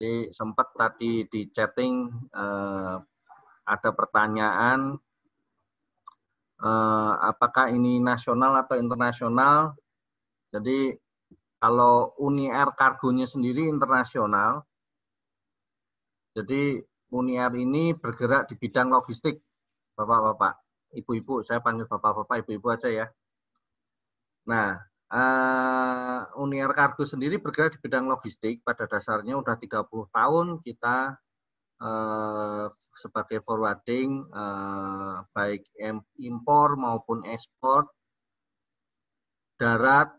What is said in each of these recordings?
Jadi sempat tadi di chatting ada pertanyaan apakah ini nasional atau internasional. Jadi kalau Uni Air Kargonya sendiri internasional. Jadi Uni Air ini bergerak di bidang logistik, Bapak-bapak, Ibu-ibu, saya panggil Bapak-bapak, Ibu-ibu aja ya. Nah, Uni Air Kargo sendiri bergerak di bidang logistik. Pada dasarnya udah 30 tahun kita sebagai forwarding, baik impor maupun ekspor, darat,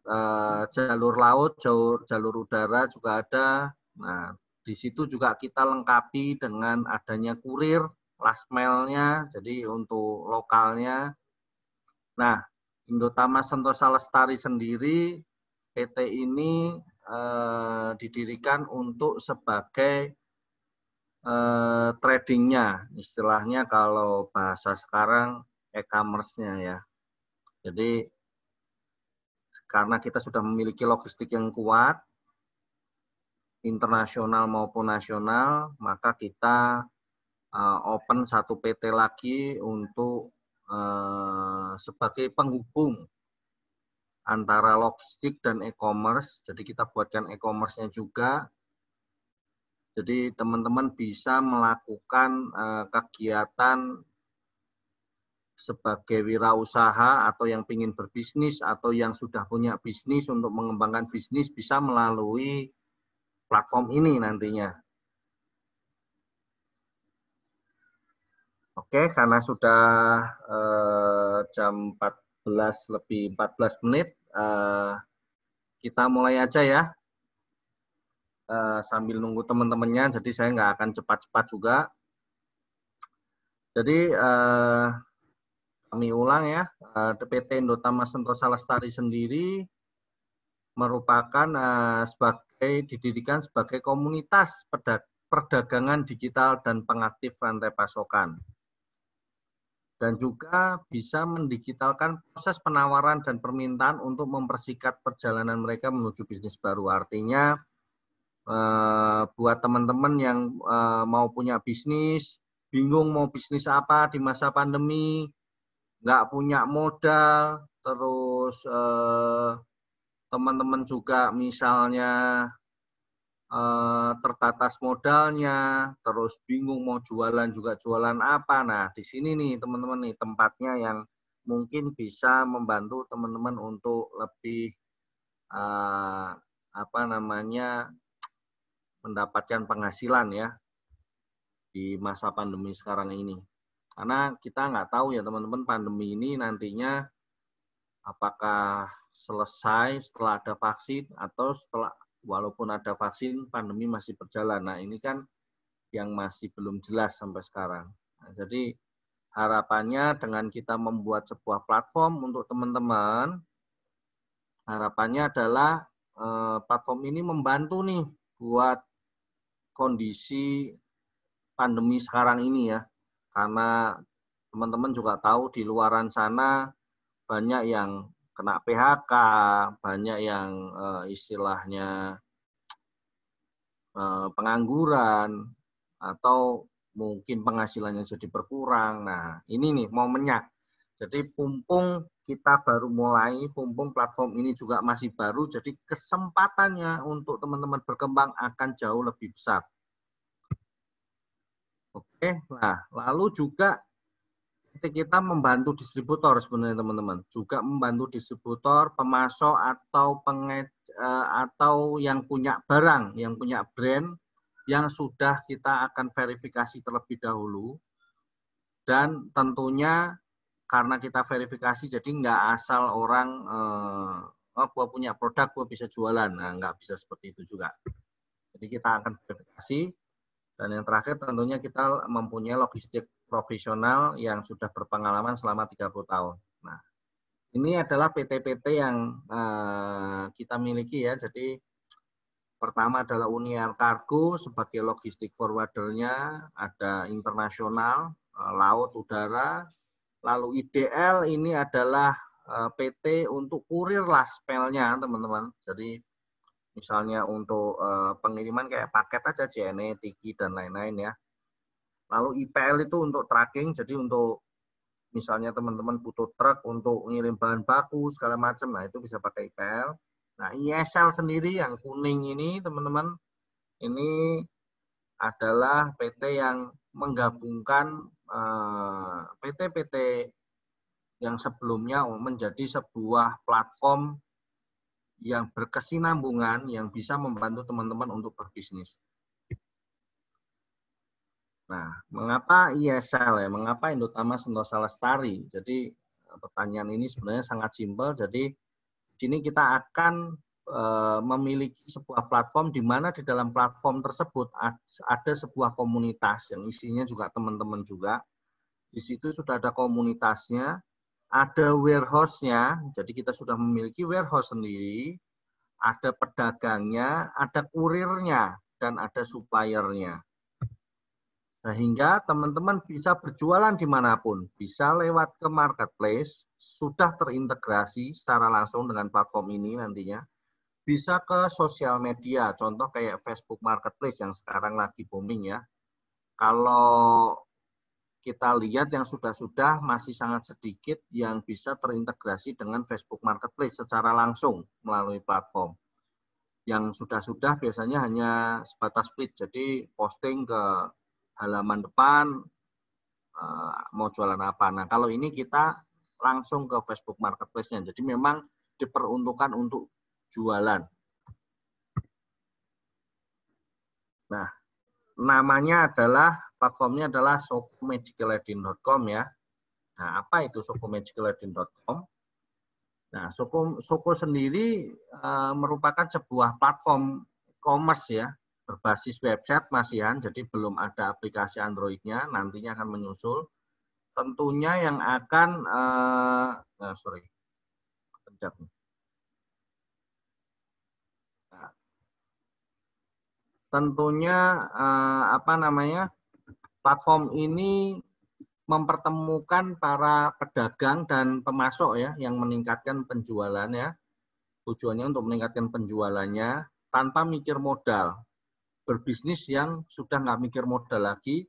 jalur laut, jalur udara juga ada. Nah, di situ juga kita lengkapi dengan adanya kurir, last mile-nya, jadi untuk lokalnya. Nah, Indotama Sentosa Lestari sendiri, PT ini didirikan untuk sebagai tradingnya, istilahnya kalau bahasa sekarang e-commerce-nya ya. Jadi karena kita sudah memiliki logistik yang kuat, internasional maupun nasional, maka kita open satu PT lagi untuk sebagai penghubung antara logistik dan e-commerce. Jadi kita buatkan e-commerce-nya juga. Jadi teman-teman bisa melakukan kegiatan sebagai wirausaha atau yang ingin berbisnis atau yang sudah punya bisnis untuk mengembangkan bisnis bisa melalui platform ini nantinya. Oke, karena sudah jam 14 lebih 14 menit, kita mulai aja ya. Sambil nunggu teman-temannya, jadi saya nggak akan cepat-cepat juga. Jadi kami ulang ya, PT Indotama Sentosa Lestari sendiri merupakan didirikan sebagai komunitas perdagangan digital dan pengaktif rantai pasokan. Dan juga bisa mendigitalkan proses penawaran dan permintaan untuk mempersingkat perjalanan mereka menuju bisnis baru. Artinya, buat teman-teman yang mau punya bisnis, bingung mau bisnis apa di masa pandemi, nggak punya modal, terus teman-teman juga misalnya terbatas modalnya, terus bingung mau jualan juga jualan apa. Nah, di sini nih teman-teman nih tempatnya yang mungkin bisa membantu teman-teman untuk lebih mendapatkan penghasilan ya di masa pandemi sekarang ini. Karena kita nggak tahu ya teman-teman pandemi ini nantinya apakah selesai setelah ada vaksin atau setelah walaupun ada vaksin, pandemi masih berjalan. Nah, ini kan yang masih belum jelas sampai sekarang. Nah, jadi harapannya dengan kita membuat sebuah platform untuk teman-teman, harapannya adalah platform ini membantu nih buat kondisi pandemi sekarang ini ya. Karena teman-teman juga tahu di luaran sana banyak yang kena PHK, banyak yang istilahnya pengangguran, atau mungkin penghasilannya jadi berkurang. Nah, ini nih momennya. Jadi pumpung kita baru mulai, pumpung platform ini juga masih baru, jadi kesempatannya untuk teman-teman berkembang akan jauh lebih besar. Oke, nah lalu juga kita membantu distributor sebenarnya teman-teman, juga membantu distributor, pemasok atau yang punya barang, yang punya brand yang sudah kita akan verifikasi terlebih dahulu. Dan tentunya karena kita verifikasi, jadi nggak asal orang gua punya produk, gua bisa jualan. Nah, nggak bisa seperti itu juga. Jadi kita akan verifikasi. Dan yang terakhir tentunya kita mempunyai logistik profesional yang sudah berpengalaman selama 30 tahun. Nah, ini adalah PT-PT yang kita miliki ya. Jadi pertama adalah Uni Air Kargo sebagai logistik forwardernya, ada internasional, laut, udara. Lalu IDL ini adalah PT untuk kurir last mile-nya, teman-teman. Jadi Misalnya untuk pengiriman kayak paket aja, JNE, Tiki, dan lain-lain ya. Lalu IPL itu untuk tracking, jadi untuk misalnya teman-teman butuh truk untuk ngirim bahan baku, segala macam, nah itu bisa pakai IPL. Nah, ISL sendiri yang kuning ini, teman-teman, ini adalah PT yang menggabungkan PT-PT yang sebelumnya menjadi sebuah platform yang berkesinambungan yang bisa membantu teman-teman untuk berbisnis. Nah, mengapa ISL ya? Mengapa Indotama Sentosa Lestari? Jadi pertanyaan ini sebenarnya sangat simpel. Jadi di sini kita akan memiliki sebuah platform di mana di dalam platform tersebut ada sebuah komunitas yang isinya juga teman-teman juga. Di situ sudah ada komunitasnya, ada warehouse-nya, jadi kita sudah memiliki warehouse sendiri, ada pedagangnya, ada kurirnya, dan ada suppliernya. Sehingga teman-teman bisa berjualan dimanapun, bisa lewat ke marketplace, sudah terintegrasi secara langsung dengan platform ini nantinya, bisa ke sosial media, contoh kayak Facebook Marketplace yang sekarang lagi booming ya. Kalau kita lihat yang sudah-sudah masih sangat sedikit yang bisa terintegrasi dengan Facebook Marketplace secara langsung melalui platform. Yang sudah-sudah biasanya hanya sebatas feed, jadi posting ke halaman depan, mau jualan apa. Nah, kalau ini kita langsung ke Facebook Marketplace-nya. Jadi memang diperuntukkan untuk jualan. Nah, namanya adalah, platformnya adalah sokomagicalladin.com ya. Nah, apa itu sokomagicalladin.com? Nah, Soko sendiri merupakan sebuah platform e-commerce ya, berbasis website Masihan, jadi belum ada aplikasi Android-nya, nantinya akan menyusul. Tentunya yang akan tentunya platform ini mempertemukan para pedagang dan pemasok ya yang meningkatkan penjualannya. Tujuannya untuk meningkatkan penjualannya tanpa mikir modal. Berbisnis yang sudah nggak mikir modal lagi.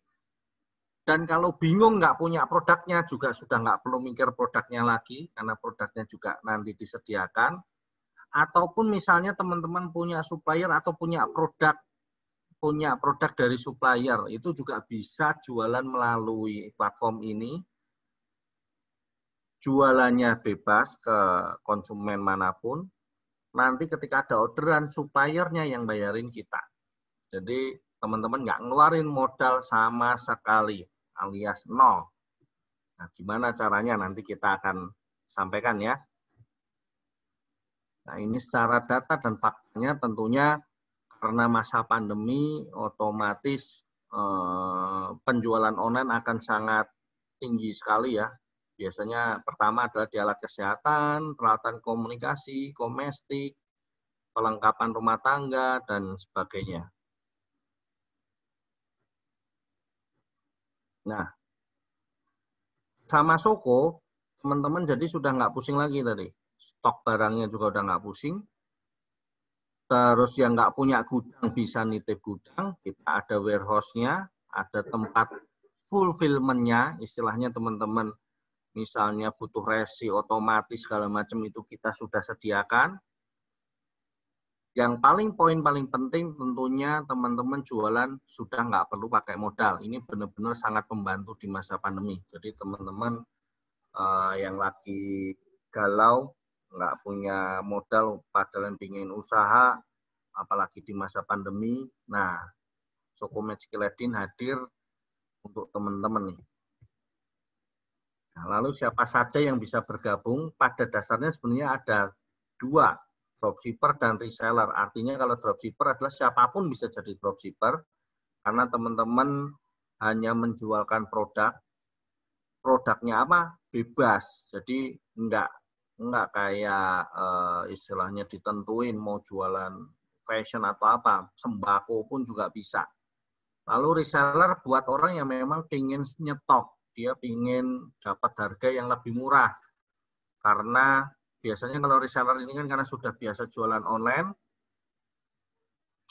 Dan kalau bingung nggak punya produknya juga sudah nggak perlu mikir produknya lagi karena produknya juga nanti disediakan. Ataupun misalnya teman-teman punya supplier atau punya produk dari supplier, itu juga bisa jualan melalui platform ini. Jualannya bebas ke konsumen manapun. Nanti ketika ada orderan, suppliernya yang bayarin kita. Jadi teman-teman nggak ngeluarin modal sama sekali, alias nol. Nah, gimana caranya nanti kita akan sampaikan ya. Nah, ini secara data dan faktanya tentunya karena masa pandemi otomatis penjualan online akan sangat tinggi sekali ya. Biasanya pertama adalah di alat kesehatan, peralatan komunikasi, domestik, perlengkapan rumah tangga, dan sebagainya. Nah, sama Soko, teman-teman jadi sudah nggak pusing lagi tadi. Stok barangnya juga udah nggak pusing. Terus yang nggak punya gudang bisa nitip gudang, kita ada warehouse-nya, ada tempat fulfillment-nya, istilahnya teman-teman misalnya butuh resi otomatis segala macam itu kita sudah sediakan. Yang poin paling penting tentunya teman-teman jualan sudah nggak perlu pakai modal. Ini benar-benar sangat membantu di masa pandemi. Jadi teman-teman yang lagi galau, nggak punya modal, padahal ingin usaha, apalagi di masa pandemi. Nah, Soko Magicalladin hadir untuk teman-teman nih. Nah, lalu siapa saja yang bisa bergabung? Pada dasarnya sebenarnya ada dua, dropshipper dan reseller. Artinya kalau dropshipper adalah siapapun bisa jadi dropshipper, karena teman-teman hanya menjualkan produknya apa? Bebas. Jadi enggak kayak istilahnya ditentuin mau jualan fashion atau apa, sembako pun juga bisa. Lalu reseller buat orang yang memang ingin nyetok, dia ingin dapat harga yang lebih murah. Karena biasanya kalau reseller ini kan karena sudah biasa jualan online,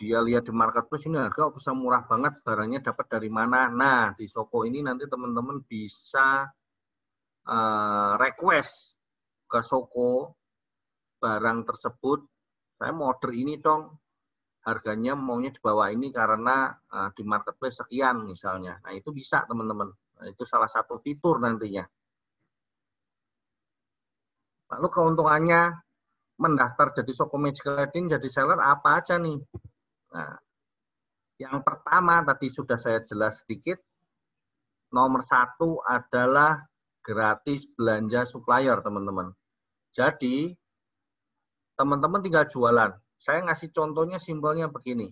dia lihat di marketplace ini harga bisa murah banget, barangnya dapat dari mana. Nah, di Soko ini nanti teman-teman bisa request ke Soko barang tersebut, saya mau order ini dong, harganya maunya di bawah ini karena di marketplace sekian misalnya. Nah, itu bisa teman-teman. Nah, itu salah satu fitur nantinya. Lalu keuntungannya mendaftar jadi Soko Magical Trading, jadi seller apa aja nih? Nah, yang pertama tadi sudah saya jelas sedikit. Nomor 1 adalah gratis belanja supplier, teman-teman. Jadi, teman-teman tinggal jualan. Saya ngasih contohnya simpelnya begini.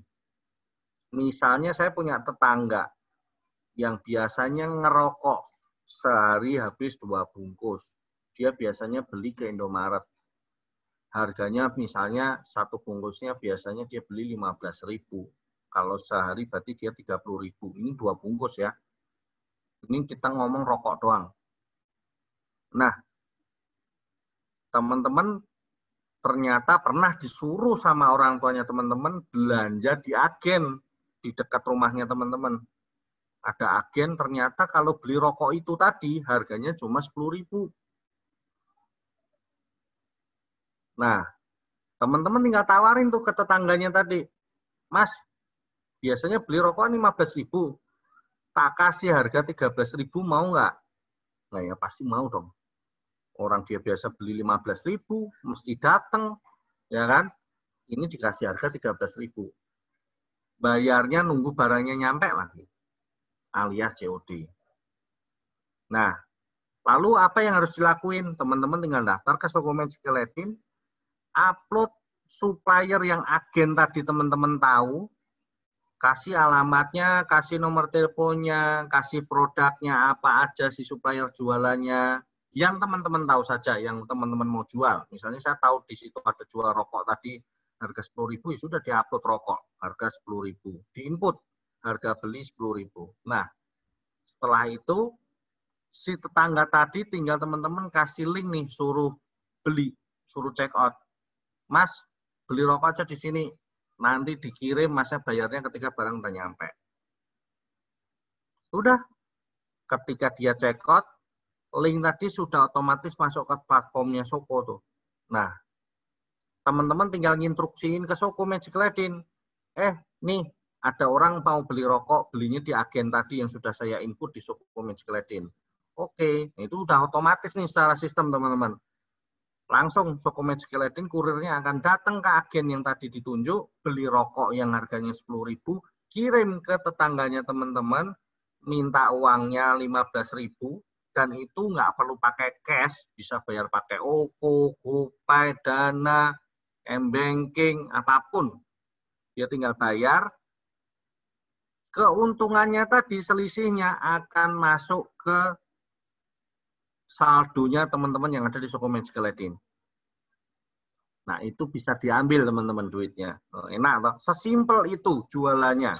Misalnya saya punya tetangga yang biasanya ngerokok sehari habis 2 bungkus. Dia biasanya beli ke Indomaret. Harganya misalnya 1 bungkusnya biasanya dia beli 15.000. Kalau sehari berarti dia 30.000. Ini 2 bungkus ya. Ini kita ngomong rokok doang. Nah, teman-teman ternyata pernah disuruh sama orang tuanya teman-teman belanja di agen di dekat rumahnya teman-teman. Ada agen ternyata kalau beli rokok itu tadi harganya cuma 10.000. Nah, teman-teman tinggal tawarin tuh ke tetangganya tadi. Mas, biasanya beli rokok 15.000. Tak kasih harga 13.000 mau nggak? Nah ya pasti mau dong. Orang dia biasa beli 15.000, mesti datang, ya kan? Ini dikasih harga 13.000. Bayarnya nunggu barangnya nyampe lagi, alias COD. Nah, lalu apa yang harus dilakuin? Teman-teman tinggal daftar ke Soko Magical Trading, upload supplier yang agen tadi teman-teman tahu, kasih alamatnya, kasih nomor teleponnya, kasih produknya apa aja si supplier jualannya, yang teman-teman tahu saja, yang teman-teman mau jual. Misalnya saya tahu di situ ada jual rokok tadi harga 10.000, ya sudah diupload rokok harga 10.000, diinput harga beli 10.000. Nah, setelah itu si tetangga tadi tinggal teman-teman kasih link nih, suruh beli, suruh check out. Mas, beli rokok aja di sini. Nanti dikirim, masnya bayarnya ketika barang udah nyampe. Udah, ketika dia check out, link tadi sudah otomatis masuk ke platformnya Soko tuh. Nah, teman-teman tinggal nginstruksiin ke Soko Magical Trading. Nih, ada orang mau beli rokok, belinya di agen tadi yang sudah saya input di Soko Magical Trading. Oke, itu udah otomatis nih secara sistem teman-teman. Langsung Soko Magical Trading kurirnya akan datang ke agen yang tadi ditunjuk, beli rokok yang harganya 10.000, kirim ke tetangganya teman-teman, minta uangnya 15.000, dan itu nggak perlu pakai cash, bisa bayar pakai OVO, GoPay, Dana, M-Banking, apapun. Dia tinggal bayar. Keuntungannya tadi, selisihnya akan masuk ke saldonya teman-teman yang ada di Soko Magical Trading. Nah, itu bisa diambil teman-teman duitnya. Enak toh? Sesimpel itu jualannya.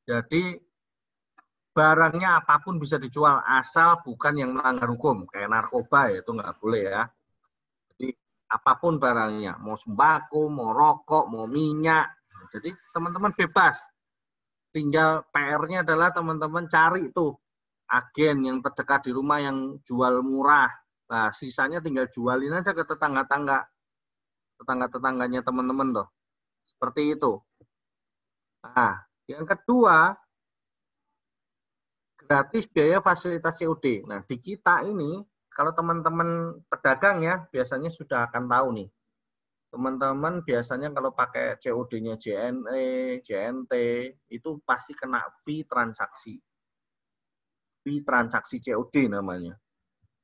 Jadi barangnya apapun bisa dijual asal bukan yang melanggar hukum. Kayak narkoba ya, itu nggak boleh ya. Jadi apapun barangnya, mau sembako, mau rokok, mau minyak. Jadi teman-teman bebas. Tinggal PR-nya adalah teman-teman cari tuh agen yang terdekat di rumah yang jual murah. Nah, sisanya tinggal jualin aja ke tetangga-tetangganya teman-teman tuh. Seperti itu. Nah, yang kedua, gratis biaya fasilitas COD. Nah, di kita ini, kalau teman-teman pedagang ya, biasanya sudah akan tahu nih. Teman-teman biasanya kalau pakai COD-nya JNE, JNT, itu pasti kena fee transaksi. Fee transaksi COD namanya.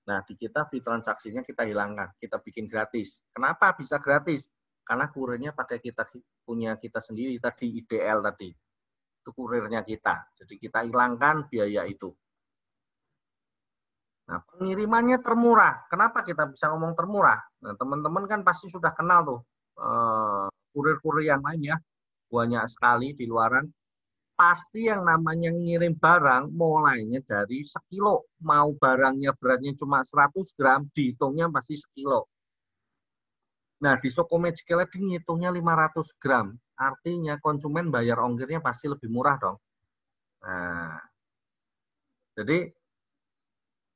Nah, di kita fee transaksinya kita hilangkan, kita bikin gratis. Kenapa bisa gratis? Karena kurirnya pakai kita punya kita sendiri tadi, IDL tadi. Itu kurirnya kita. Jadi kita hilangkan biaya itu. Nah, pengirimannya termurah. Kenapa kita bisa ngomong termurah? Nah, teman-teman kan pasti sudah kenal tuh kurir-kurir yang lain ya. Banyak sekali di luaran. Pasti yang namanya ngirim barang mulainya dari sekilo. Mau barangnya beratnya cuma 100 gram, dihitungnya pasti sekilo. Nah, di Soko Magical Trading ngitungnya 500 gram. artinya konsumen bayar ongkirnya pasti lebih murah dong. Nah, jadi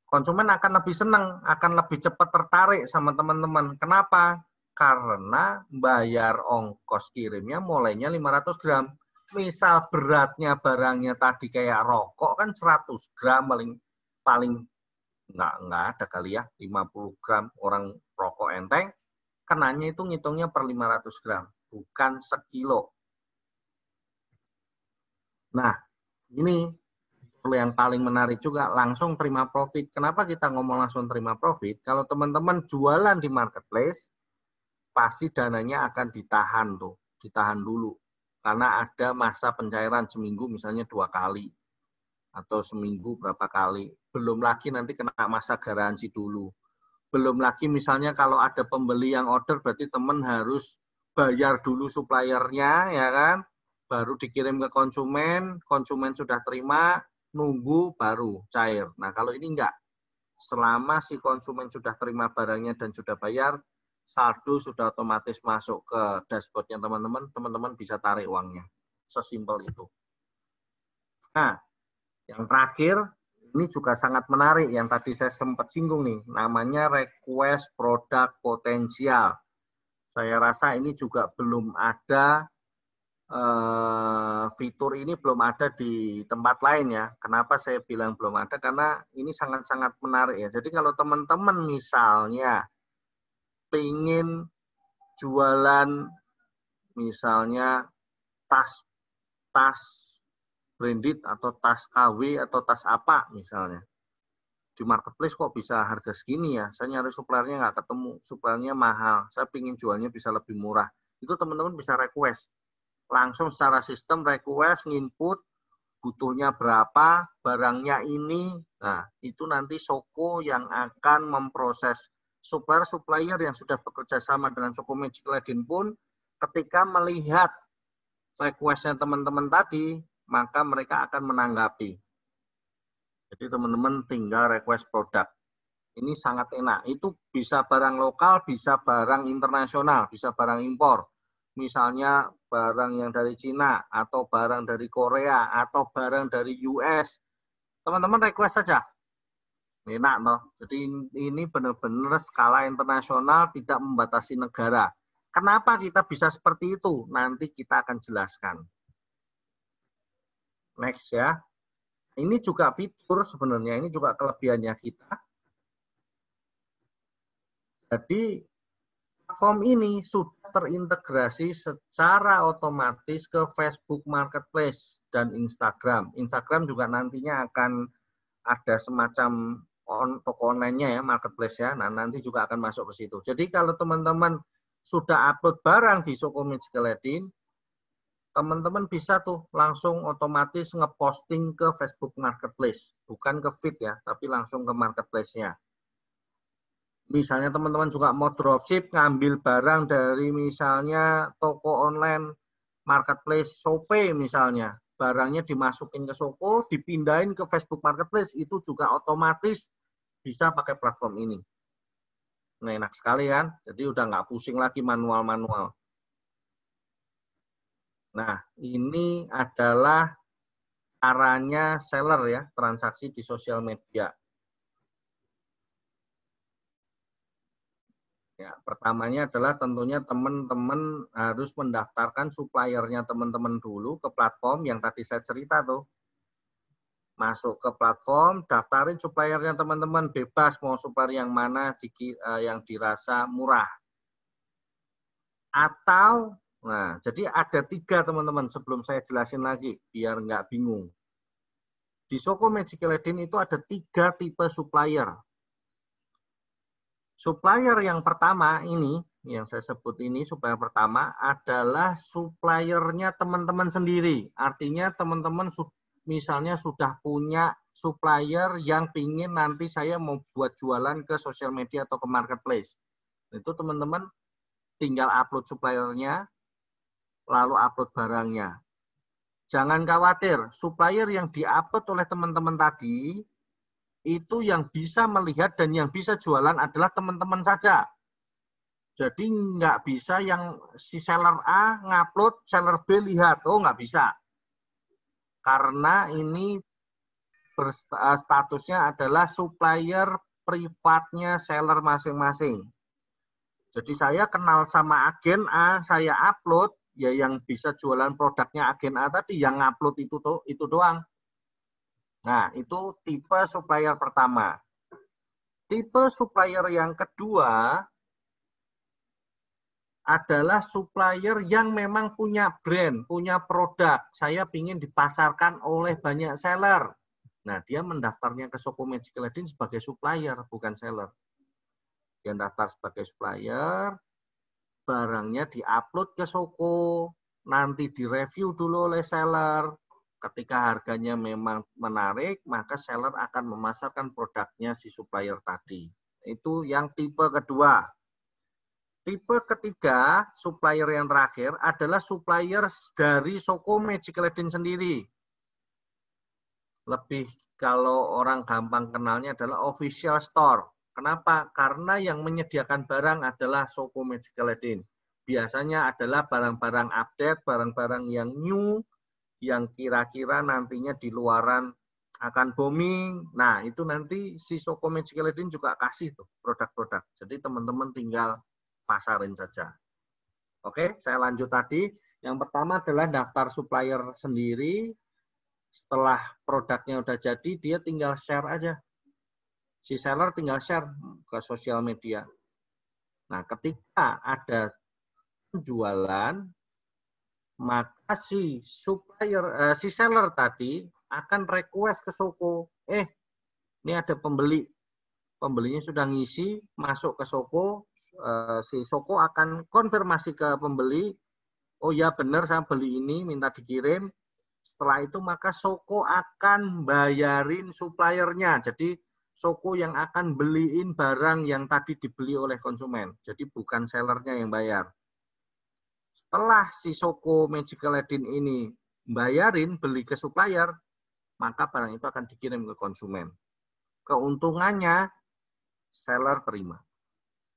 konsumen akan lebih senang, akan lebih cepat tertarik sama teman-teman. Kenapa? Karena bayar ongkos kirimnya mulainya 500 gram. Misal beratnya barangnya tadi kayak rokok kan 100 gram paling nggak ada kali ya 50 gram orang rokok enteng, kenanya itu ngitungnya per 500 gram, bukan sekilo. Nah, ini yang paling menarik juga, langsung terima profit. Kenapa kita ngomong langsung terima profit? Kalau teman-teman jualan di marketplace, pasti dananya akan ditahan dulu. Karena ada masa pencairan seminggu misalnya 2 kali. Atau seminggu berapa kali. Belum lagi nanti kena masa garansi dulu. Belum lagi misalnya kalau ada pembeli yang order, berarti teman harus bayar dulu suppliernya, ya kan? Baru dikirim ke konsumen, konsumen sudah terima, nunggu baru cair. Nah, kalau ini enggak. Selama si konsumen sudah terima barangnya dan sudah bayar, saldo sudah otomatis masuk ke dashboardnya teman-teman, teman-teman bisa tarik uangnya. Sesimpel itu. Nah, yang terakhir, ini juga sangat menarik, yang tadi saya sempat singgung nih, namanya request produk potensial. Saya rasa ini juga belum ada, fitur ini belum ada di tempat lain ya. Kenapa saya bilang belum ada? Karena ini sangat-sangat menarik ya. Jadi kalau teman-teman misalnya pengen jualan misalnya tas branded atau tas KW atau tas apa misalnya. Di marketplace kok bisa harga segini ya? Saya nyari suppliernya nggak ketemu, suppliernya mahal. Saya pengen jualnya bisa lebih murah. Itu teman-teman bisa request. Langsung secara sistem request, nginput, butuhnya berapa, barangnya ini. Nah, itu nanti Shoko yang akan memproses. Supplier yang sudah bekerja sama dengan Shoko Magic Ladin pun ketika melihat request-nya teman-teman tadi, maka mereka akan menanggapi. Jadi teman-teman tinggal request produk. Ini sangat enak. Itu bisa barang lokal, bisa barang internasional, bisa barang impor. Misalnya barang yang dari Cina, atau barang dari Korea, atau barang dari US. Teman-teman request saja. Enak toh. Jadi ini benar-benar skala internasional, tidak membatasi negara. Kenapa kita bisa seperti itu? Nanti kita akan jelaskan. Next ya. Ini juga fitur sebenarnya, ini juga kelebihannya kita. Jadi platform ini sudah terintegrasi secara otomatis ke Facebook Marketplace dan Instagram. Instagram juga nantinya akan ada semacam toko online-nya ya, marketplace ya. Nah, nanti juga akan masuk ke situ. Jadi kalau teman-teman sudah upload barang di Shoko Magic Ladin, teman-teman bisa tuh langsung otomatis ngeposting ke Facebook Marketplace. Bukan ke feed ya, tapi langsung ke marketplace-nya. Misalnya teman-teman juga mau dropship, ngambil barang dari misalnya toko online marketplace Shopee misalnya. Barangnya dimasukin ke Shoko, dipindahin ke Facebook Marketplace, itu juga otomatis bisa pakai platform ini. Nah, enak sekali kan? Jadi udah nggak pusing lagi manual-manual. Nah, ini adalah caranya seller ya, transaksi di sosial media. Ya, pertamanya adalah tentunya teman-teman harus mendaftarkan suppliernya teman-teman dulu ke platform yang tadi saya cerita tuh. Masuk ke platform, daftarin suppliernya teman-teman, bebas mau supplier yang mana yang dirasa murah. Atau, nah jadi ada 3 teman-teman sebelum saya jelasin lagi, biar nggak bingung. Di Shoko Magic Ladin itu ada 3 tipe supplier. Supplier yang pertama ini, yang saya sebut ini supplier pertama adalah suppliernya teman-teman sendiri. Artinya teman-teman misalnya sudah punya supplier yang pingin nanti saya mau buat jualan ke sosial media atau ke marketplace. Itu teman-teman tinggal upload suppliernya, lalu upload barangnya. Jangan khawatir, supplier yang diupload oleh teman-teman tadi, itu yang bisa melihat dan yang bisa jualan adalah teman-teman saja. Jadi nggak bisa yang si seller A ngupload, seller B lihat. Oh, nggak bisa. Karena ini statusnya adalah supplier privatnya seller masing-masing. Jadi saya kenal sama agen A, saya upload, ya yang bisa jualan produknya agen A tadi, yang upload itu doang. Nah, itu tipe supplier pertama. Tipe supplier yang kedua adalah supplier yang memang punya brand, punya produk. Saya ingin dipasarkan oleh banyak seller. Nah, dia mendaftarnya ke Shoko Magical Eden sebagai supplier, bukan seller. Dia daftar sebagai supplier, barangnya diupload ke Shoko, nanti direview dulu oleh seller. Ketika harganya memang menarik, maka seller akan memasarkan produknya si supplier tadi. Itu yang tipe kedua. Tipe ketiga, supplier yang terakhir adalah supplier dari Shoko Magical Eden sendiri. Lebih kalau orang gampang kenalnya adalah official store. Kenapa? Karena yang menyediakan barang adalah Shoko Magical Eden. Biasanya adalah barang-barang update, barang-barang yang new, yang kira-kira nantinya di luaran akan booming. Nah, itu nanti si Shoko Magical Eden juga kasih tuh produk-produk. Jadi teman-teman tinggal pasarin saja. Oke, saya lanjut tadi. Yang pertama adalah daftar supplier sendiri. Setelah produknya udah jadi, dia tinggal share aja. Si seller tinggal share ke sosial media. Nah, ketika ada penjualan, maka si supplier, si seller tadi akan request ke Shoko. Ini ada pembeli. Pembelinya sudah ngisi, masuk ke Shoko, si Shoko akan konfirmasi ke pembeli, oh ya benar saya beli ini, minta dikirim. Setelah itu maka Shoko akan bayarin suppliernya. Jadi Shoko yang akan beliin barang yang tadi dibeli oleh konsumen. Jadi bukan sellernya yang bayar. Setelah si Shoko Magical Eden ini bayarin, beli ke supplier, maka barang itu akan dikirim ke konsumen. Keuntungannya seller terima.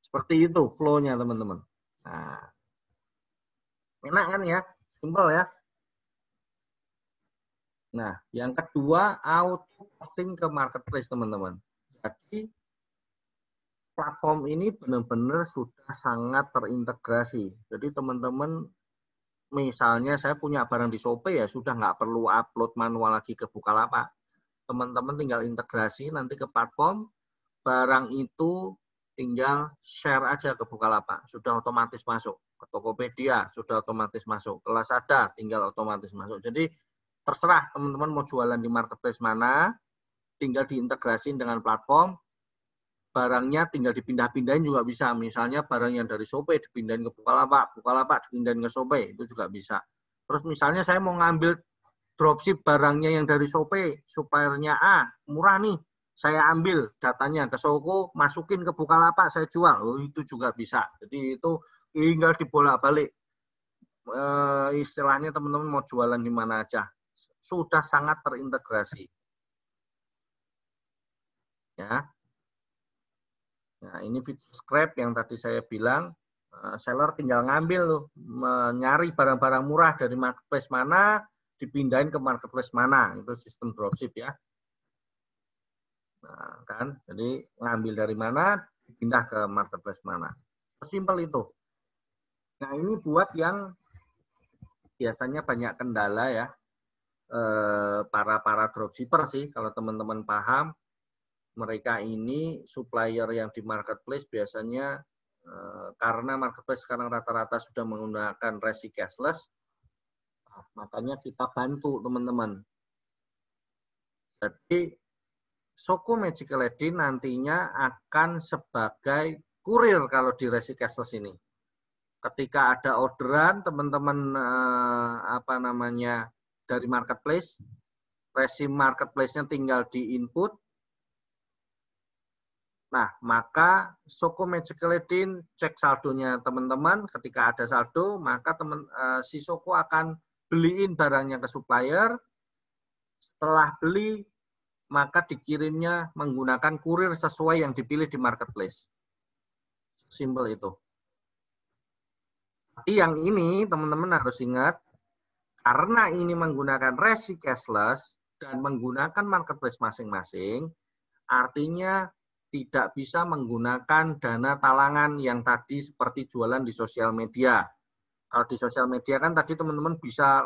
Seperti itu flow-nya teman-teman. Nah, enak kan ya? Simpel ya. Nah, yang kedua auto posting ke marketplace teman-teman. Jadi platform ini benar-benar sudah sangat terintegrasi. Jadi teman-teman misalnya saya punya barang di Shopee ya sudah nggak perlu upload manual lagi ke Bukalapak. Teman-teman tinggal integrasi nanti ke platform, barang itu tinggal share aja ke Bukalapak, sudah otomatis masuk. Ke Tokopedia sudah otomatis masuk. Ke Lazada tinggal otomatis masuk. Jadi terserah teman-teman mau jualan di marketplace mana, tinggal diintegrasiin dengan platform, barangnya tinggal dipindah-pindahin juga bisa. Misalnya barang yang dari Shopee dipindahin ke Bukalapak, Bukalapak dipindahin ke Shopee, itu juga bisa. Terus misalnya saya mau ngambil dropship barangnya yang dari Shopee, suppliernya A, murah nih, saya ambil datanya ke Shoko, masukin ke Bukalapak, saya jual. Oh, itu juga bisa. Jadi itu tinggal dibolak-balik. Istilahnya teman-teman mau jualan di mana aja. Sudah sangat terintegrasi. Ya. Nah, ini fitur scrap yang tadi saya bilang, seller tinggal ngambil loh, mencari barang-barang murah dari marketplace mana, dipindahin ke marketplace mana. Itu sistem dropship ya. Nah, kan, jadi ngambil dari mana, pindah ke marketplace mana. Simpel itu. Nah, ini buat yang biasanya banyak kendala ya, para dropshipper sih, kalau teman-teman paham, mereka ini supplier yang di marketplace biasanya karena marketplace sekarang rata-rata sudah menggunakan resi cashless, makanya kita bantu teman-teman. Jadi Shoko Magical Eden nantinya akan sebagai kurir kalau di resi cashless ini. Ketika ada orderan teman-teman dari marketplace, resi marketplace-nya tinggal di input. Nah, maka Shoko Magical Eden cek saldonya teman-teman. Ketika ada saldo, maka si Shoko akan beliin barangnya ke supplier. Setelah beli, maka dikirimnya menggunakan kurir sesuai yang dipilih di marketplace. Simpel itu. Tapi yang ini teman-teman harus ingat, karena ini menggunakan resi cashless dan menggunakan marketplace masing-masing, artinya tidak bisa menggunakan dana talangan yang tadi seperti jualan di sosial media. Kalau di sosial media kan tadi teman-teman bisa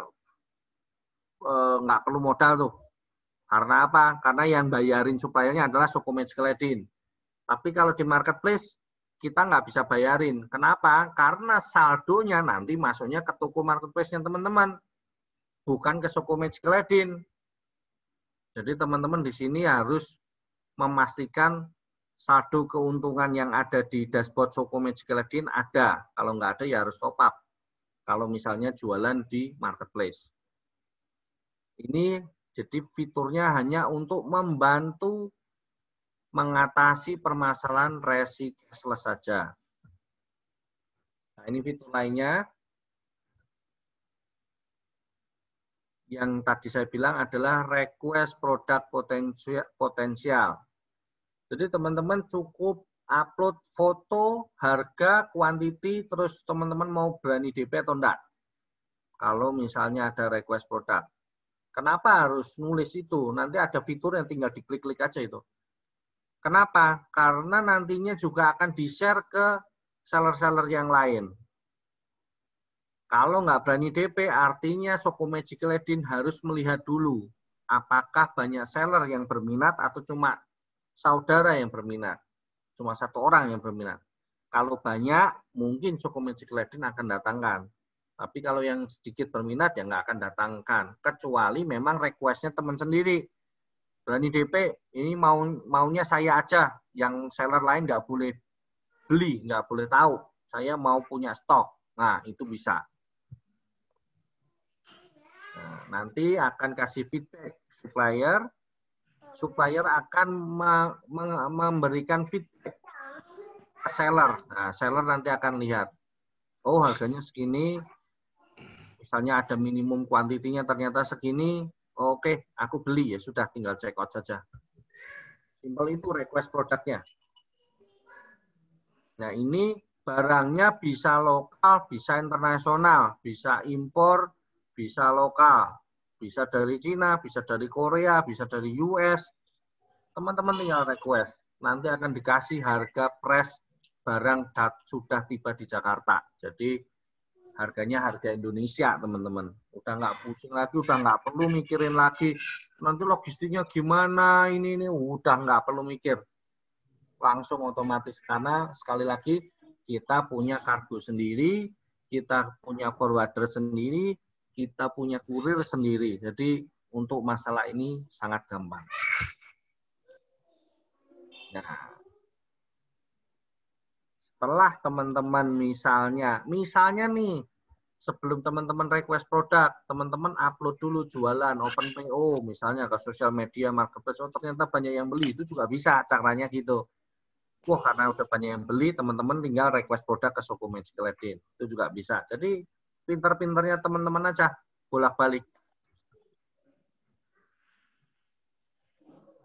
nggak perlu modal tuh. Karena apa? Karena yang bayarin suppliernya adalah Sokometskledin. Tapi kalau di marketplace kita nggak bisa bayarin. Kenapa? Karena saldonya nanti masuknya ke toko marketplace-nya teman-teman, bukan ke Sokometskledin. Jadi teman-teman di sini harus memastikan saldo keuntungan yang ada di dashboard Sokometskledin ada. Kalau nggak ada ya harus top up. Kalau misalnya jualan di marketplace. Ini jadi fiturnya hanya untuk membantu mengatasi permasalahan resi cashless saja. Nah, ini fitur lainnya yang tadi saya bilang adalah request produk potensial. Jadi teman-teman cukup upload foto, harga, quantity, terus teman-teman mau berani DP atau enggak. Kalau misalnya ada request produk. Kenapa harus nulis itu? Nanti ada fitur yang tinggal diklik-klik aja itu. Kenapa? Karena nantinya juga akan di-share ke seller-seller yang lain. Kalau nggak berani DP, artinya Sokometskledin harus melihat dulu apakah banyak seller yang berminat atau cuma saudara yang berminat. Cuma satu orang yang berminat. Kalau banyak, mungkin Sokometskledin akan datangkan. Tapi kalau yang sedikit berminat, ya nggak akan datangkan. Kecuali memang request-nya teman sendiri. Berani DP, ini maunya saya aja. Yang seller lain nggak boleh beli, nggak boleh tahu. Saya mau punya stok. Nah, itu bisa. Nah, nanti akan kasih feedback supplier. Supplier akan memberikan feedback ke seller. Nah, seller nanti akan lihat. Oh, harganya segini. Misalnya ada minimum kuantitinya ternyata segini, oke, aku beli ya sudah tinggal check out saja. Simpel itu request produknya. Nah ini barangnya bisa lokal, bisa internasional, bisa impor, bisa lokal, bisa dari Cina, bisa dari Korea, bisa dari US. Teman-teman tinggal request. Nanti akan dikasih harga price barang sudah tiba di Jakarta. Jadi harganya harga Indonesia, teman-teman. Udah nggak pusing lagi, udah nggak perlu mikirin lagi. Nanti logistiknya gimana, ini udah nggak perlu mikir. Langsung otomatis. Karena sekali lagi, kita punya kargo sendiri, kita punya forwarder sendiri, kita punya kurir sendiri. Jadi untuk masalah ini sangat gampang. Nah, setelah teman-teman misalnya nih, sebelum teman-teman request produk, teman-teman upload dulu jualan, open PO, misalnya ke sosial media, marketplace, oh ternyata banyak yang beli, itu juga bisa caranya gitu. Wah, karena udah banyak yang beli, teman-teman tinggal request produk ke Sokometskledin. Itu juga bisa. Jadi, pinter-pinternya teman-teman aja, bolak-balik.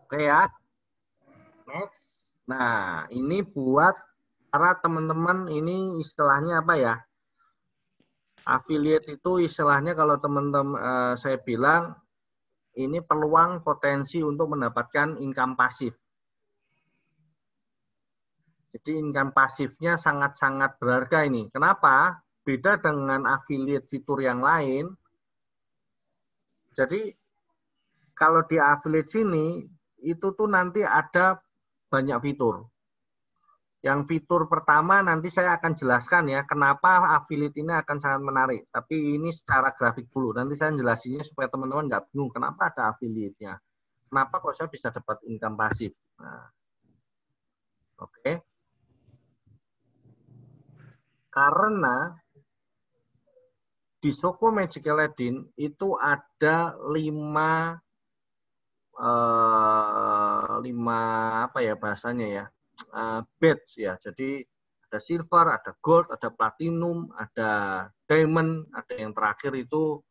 Oke ya. Next. Nah, ini buat para teman-teman, ini istilahnya apa ya? Affiliate itu istilahnya kalau teman-teman saya bilang ini peluang potensi untuk mendapatkan income pasif. Jadi income pasifnya sangat-sangat berharga ini. Kenapa? Beda dengan affiliate fitur yang lain. Jadi kalau di affiliate sini itu tuh nanti ada banyak fitur. Yang fitur pertama nanti saya akan jelaskan ya, kenapa affiliate ini akan sangat menarik. Tapi ini secara grafik dulu. Nanti saya jelasinnya supaya teman-teman nggak bingung kenapa ada affiliate-nya. Kenapa kok saya bisa dapat income pasif. Nah, oke. Karena di Sokometskledin itu ada 5 apa ya bahasanya ya, badge ya. Jadi ada silver, ada gold, ada platinum, ada diamond, ada yang terakhir itu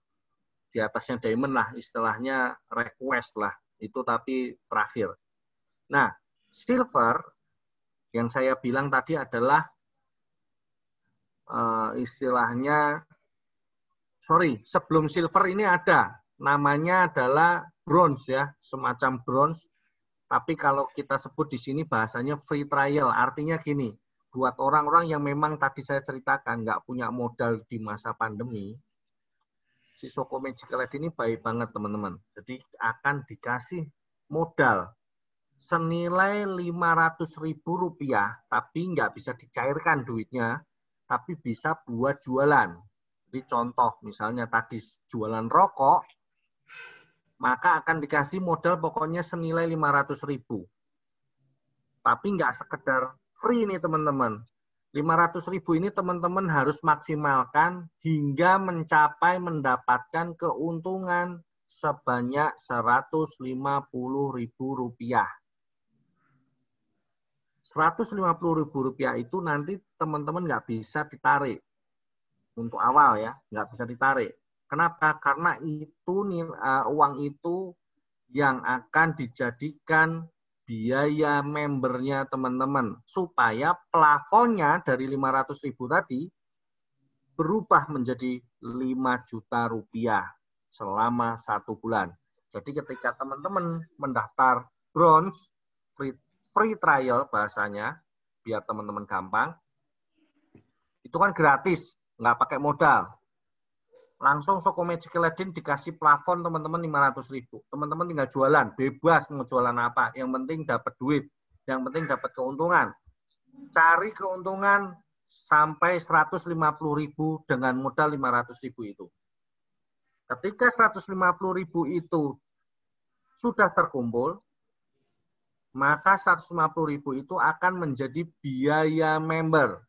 di atasnya diamond lah, istilahnya request lah. Itu tapi terakhir. Nah, silver yang saya bilang tadi adalah istilahnya, sebelum silver ini ada, namanya adalah bronze ya, semacam bronze. Tapi kalau kita sebut di sini bahasanya free trial, artinya gini, buat orang-orang yang memang tadi saya ceritakan nggak punya modal di masa pandemi, si Soko Magical Aid ini baik banget teman-teman. Jadi akan dikasih modal senilai Rp500.000, tapi nggak bisa dicairkan duitnya, tapi bisa buat jualan. Jadi contoh, misalnya tadi jualan rokok, maka akan dikasih modal pokoknya senilai 500.000. Tapi nggak sekedar free nih teman-teman. 500.000 ini teman-teman harus maksimalkan hingga mencapai mendapatkan keuntungan sebanyak Rp150.000. Rp150.000 itu nanti teman-teman nggak bisa ditarik. Untuk awal ya, nggak bisa ditarik. Kenapa? Karena itu uang itu yang akan dijadikan biaya membernya teman-teman. Supaya plafonnya dari 500.000 tadi berubah menjadi 5 juta rupiah selama 1 bulan. Jadi ketika teman-teman mendaftar bronze, free trial bahasanya, biar teman-teman gampang, itu kan gratis, nggak pakai modal. Langsung Soko Magical Aid dikasih plafon teman-teman 500.000. Teman-teman tinggal jualan, bebas mau jualan apa. Yang penting dapat duit, yang penting dapat keuntungan. Cari keuntungan sampai 150.000 dengan modal 500.000 itu. Ketika 150.000 itu sudah terkumpul, maka 150.000 itu akan menjadi biaya member.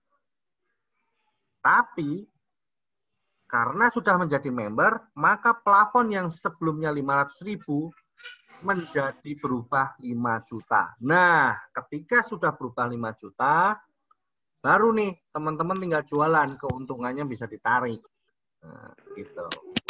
Tapi karena sudah menjadi member, maka plafon yang sebelumnya 500.000 menjadi berubah 5 juta. Nah, ketika sudah berubah 5 juta, baru nih teman-teman tinggal jualan, keuntungannya bisa ditarik. Nah, gitu.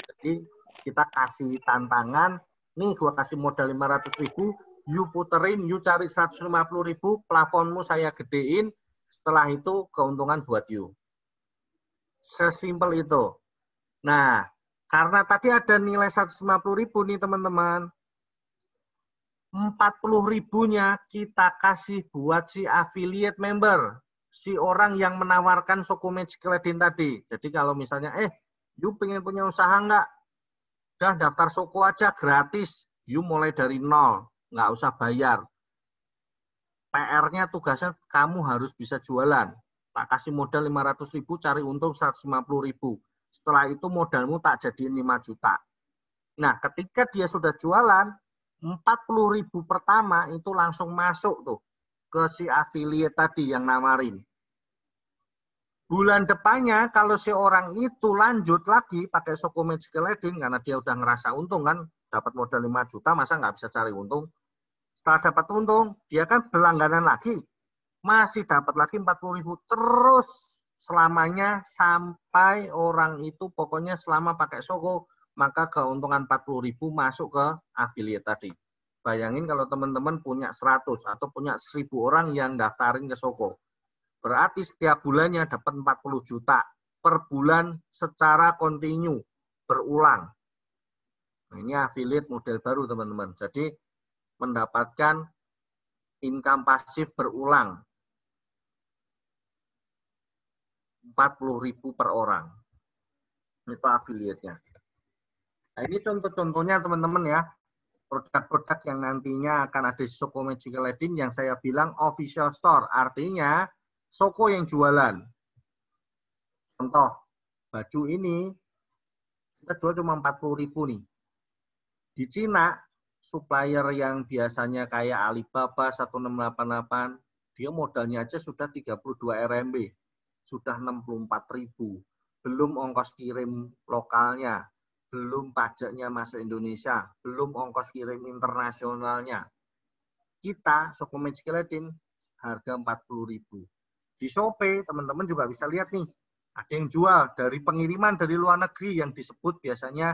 Jadi kita kasih tantangan, nih gua kasih modal 500.000, you puterin, you cari 150.000, plafonmu saya gedein, setelah itu keuntungan buat you. Sesimpel itu. Nah, karena tadi ada nilai 150.000 nih teman-teman, 40.000-nya kita kasih buat si affiliate member, si orang yang menawarkan Soko Magical Aid tadi. Jadi kalau misalnya, you pengen punya usaha nggak? Udah daftar Soko aja gratis, you mulai dari nol, nggak usah bayar. PR-nya tugasnya kamu harus bisa jualan. Tak kasih modal 500.000, cari untung 150.000. Setelah itu modalmu tak jadiin 5 juta. Nah, ketika dia sudah jualan, 40.000 pertama itu langsung masuk tuh ke si affiliate tadi yang nawarin. Bulan depannya kalau si orang itu lanjut lagi pakai Soko Magical Aid karena dia udah ngerasa untung kan, dapat modal 5 juta, masa nggak bisa cari untung? Setelah dapat untung, dia kan berlangganan lagi. Masih dapat lagi 40.000 terus selamanya sampai orang itu pokoknya selama pakai Soko, maka keuntungan 40.000 masuk ke affiliate tadi. Bayangin kalau teman-teman punya 100 atau punya 1.000 orang yang daftarin ke Soko. Berarti setiap bulannya dapat 40 juta per bulan secara kontinu, berulang. Nah, ini affiliate model baru teman-teman. Jadi mendapatkan income pasif berulang. 40.000 per orang. Itu affiliate-nya. Nah, ini contoh-contohnya teman-teman ya. Produk-produk yang nantinya akan ada di Soko Magical Aid yang saya bilang official store. Artinya Soko yang jualan. Contoh, baju ini kita jual cuma 40.000 nih. Di Cina, supplier yang biasanya kayak Alibaba 1688, dia modalnya aja sudah 32 RMB. Sudah 64.000. Belum ongkos kirim lokalnya, belum pajaknya masuk Indonesia, belum ongkos kirim internasionalnya. Kita, Soko Magical Aid, harga 40.000. Di Shopee, teman-teman juga bisa lihat nih, ada yang jual dari pengiriman dari luar negeri yang disebut biasanya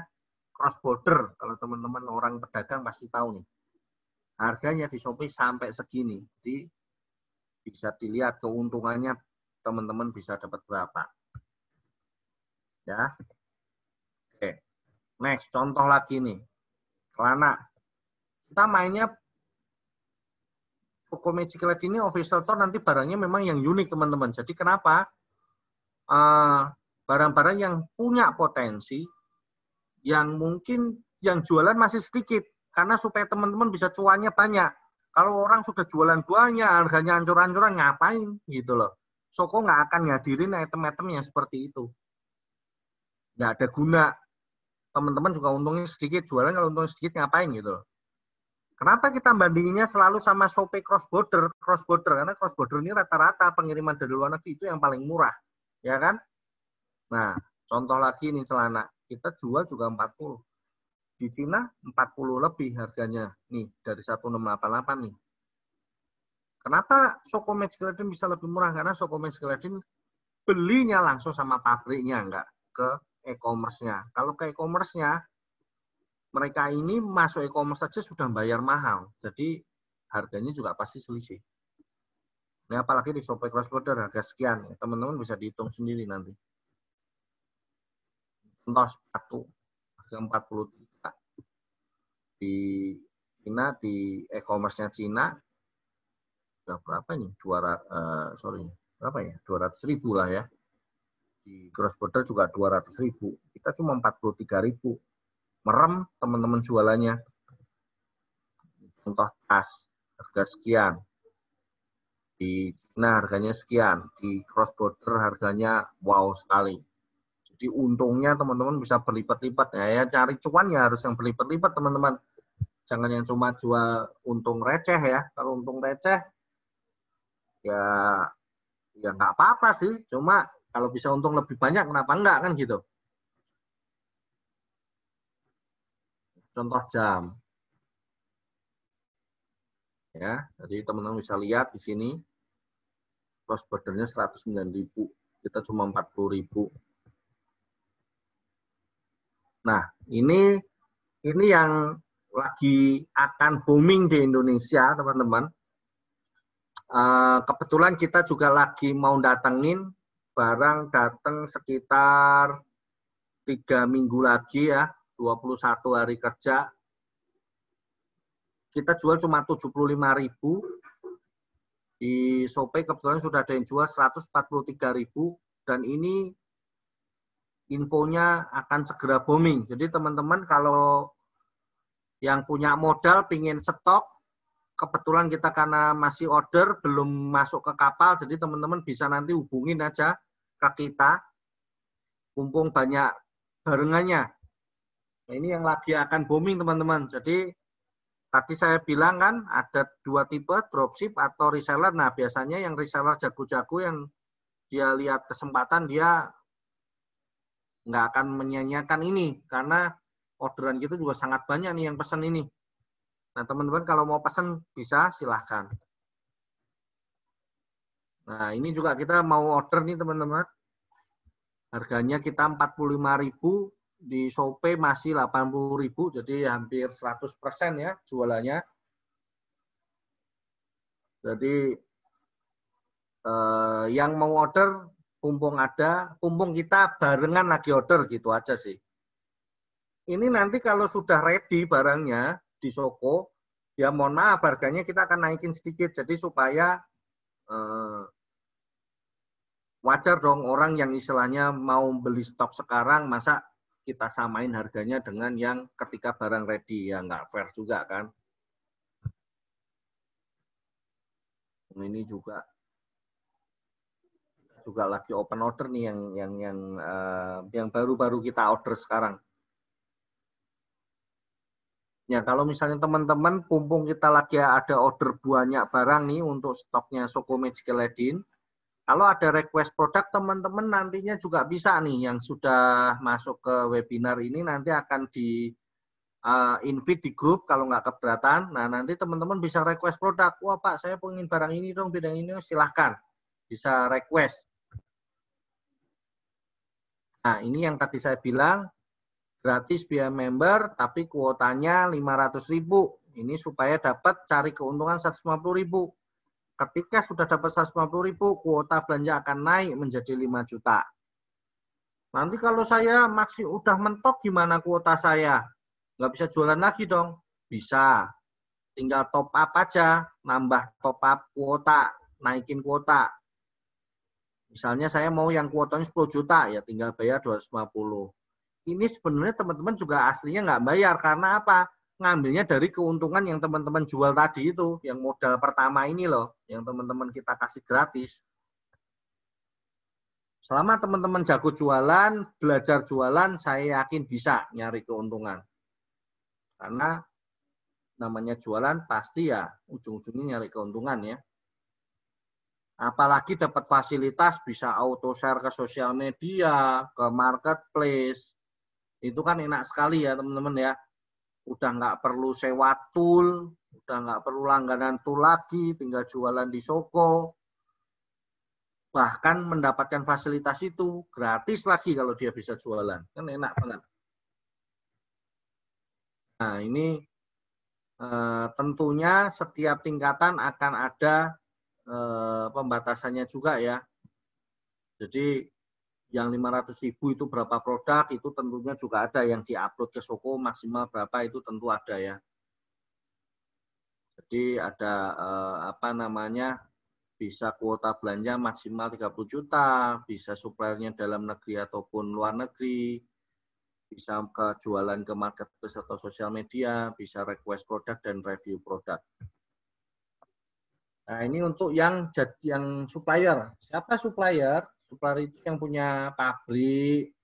cross border. Kalau teman-teman orang pedagang pasti tahu nih. Harganya di Shopee sampai segini. Jadi bisa dilihat keuntungannya teman-teman bisa dapat berapa. Ya. Oke. Next, contoh lagi nih. Celana. Kita mainnya Koko Magic Lad ini official store nanti barangnya memang yang unik teman-teman. Jadi kenapa? Barang-barang yang punya potensi, yang mungkin yang jualan masih sedikit. Karena supaya teman-teman bisa cuannya banyak. Kalau orang sudah jualan banyak, harganya ancur-ancuran, ngapain gitu loh. Soko nggak akan ngadirin item-item yang seperti itu. Nggak ada guna. Teman-teman juga untungnya sedikit, jualan kalau untungnya sedikit ngapain gitu loh. Kenapa kita bandinginnya selalu sama Shopee cross border? Cross border karena cross border ini rata-rata pengiriman dari luar negeri itu yang paling murah, ya kan? Nah, contoh lagi nih celana, kita jual juga 40. Di Cina 40 lebih harganya nih dari 1688 nih. Kenapa Shoko Magic Garden bisa lebih murah? Karena Shoko Magic Garden belinya langsung sama pabriknya, enggak ke e-commerce-nya. Kalau ke e-commerce-nya mereka ini masuk e-commerce saja sudah bayar mahal. Jadi harganya juga pasti selisih. Ini apalagi di Shopee Cross Border harga sekian. Teman-teman bisa dihitung sendiri nanti. Contoh sepatu harga 43. Di Cina, di e-commerce-nya Cina udah berapa nih? 200.000 lah ya. Di cross border juga 200.000. Kita cuma 43.000. Merem teman-teman jualannya. Contoh tas harga sekian. Di Cina harganya sekian. Di cross border harganya wow sekali. Jadi untungnya teman-teman bisa berlipat-lipat. Ya, cari cuan ya harus yang berlipat-lipat teman-teman. Jangan yang cuma jual untung receh ya. Kalau untung receh ya nggak apa-apa sih. Cuma kalau bisa untung lebih banyak kenapa enggak kan gitu. Contoh jam. Ya, jadi teman-teman bisa lihat di sini cross bordernya 109.000. Kita cuma 40.000. Nah, ini yang lagi akan booming di Indonesia, teman-teman. Kebetulan kita juga lagi mau datengin barang datang sekitar 3 minggu lagi ya, 21 hari kerja. Kita jual cuma 75.000. Di Shopee kebetulan sudah ada yang jual 143.000 dan ini infonya akan segera booming. Jadi teman-teman kalau yang punya modal pingin stok, kebetulan kita karena masih order, belum masuk ke kapal, jadi teman-teman bisa nanti hubungin aja ke kita, mumpung banyak barengannya. Nah, ini yang lagi akan booming teman-teman. Jadi tadi saya bilang kan ada 2 tipe, dropship atau reseller. Nah biasanya yang reseller jago-jago yang dia lihat kesempatan, dia nggak akan menyanyiakan ini, karena orderan gitu juga sangat banyak nih yang pesan ini. Nah, teman-teman kalau mau pesan bisa silahkan. Nah, ini juga kita mau order nih teman-teman. Harganya kita 45.000, di Shopee masih 80.000, jadi hampir 100% ya jualannya. Jadi yang mau order pumpung ada, pumpung kita barengan lagi order gitu aja sih. Ini nanti kalau sudah ready barangnya di Shoko, ya mohon maaf harganya kita akan naikin sedikit. Jadi supaya wajar dong orang yang istilahnya mau beli stok sekarang, masa kita samain harganya dengan yang ketika barang ready. Ya nggak fair juga kan. Ini juga lagi open order nih yang baru-baru kita order sekarang. Ya, kalau misalnya teman-teman pumpung kita lagi ada order banyak barang nih untuk stoknya Shoko Magic Ladin. Kalau ada request produk, teman-teman nantinya juga bisa nih yang sudah masuk ke webinar ini nanti akan di invite di grup kalau nggak keberatan. Nah, nanti teman-teman bisa request produk. Wah Pak, saya pengen barang ini dong, bidang ini, silahkan. Bisa request. Nah, ini yang tadi saya bilang, gratis via member, tapi kuotanya 500.000. Ini supaya dapat cari keuntungan 150.000. Ketika sudah dapat 150.000, kuota belanja akan naik menjadi 5 juta. Nanti kalau saya udah mentok gimana kuota saya? Nggak bisa jualan lagi dong? Bisa. Tinggal top up aja, nambah top up kuota, naikin kuota. Misalnya saya mau yang kuotanya 10 juta, ya tinggal bayar 250. Ini sebenarnya teman-teman juga aslinya nggak bayar, karena apa? Ngambilnya dari keuntungan yang teman-teman jual tadi itu, yang modal pertama ini loh, yang teman-teman kita kasih gratis. Selama teman-teman jago jualan, belajar jualan, saya yakin bisa nyari keuntungan. Karena namanya jualan pasti ya ujung-ujungnya nyari keuntungan ya. Apalagi dapat fasilitas bisa auto share ke sosial media, ke marketplace. Itu kan enak sekali ya teman-teman ya. Udah nggak perlu sewa tool, udah nggak perlu langganan tool lagi, tinggal jualan di Shoko. Bahkan mendapatkan fasilitas itu gratis lagi kalau dia bisa jualan. Kan enak banget. Nah ini tentunya setiap tingkatan akan ada pembatasannya juga ya. Jadi yang 500.000 itu berapa produk, itu tentunya juga ada yang diupload ke Shoko maksimal berapa, itu tentu ada ya. Jadi ada bisa kuota belanja maksimal 30 juta, bisa suppliernya dalam negeri ataupun luar negeri, bisa ke jualan ke marketplace atau sosial media, bisa request produk dan review produk. Nah, ini untuk yang supplier. Siapa supplier? Supplier itu yang punya pabrik,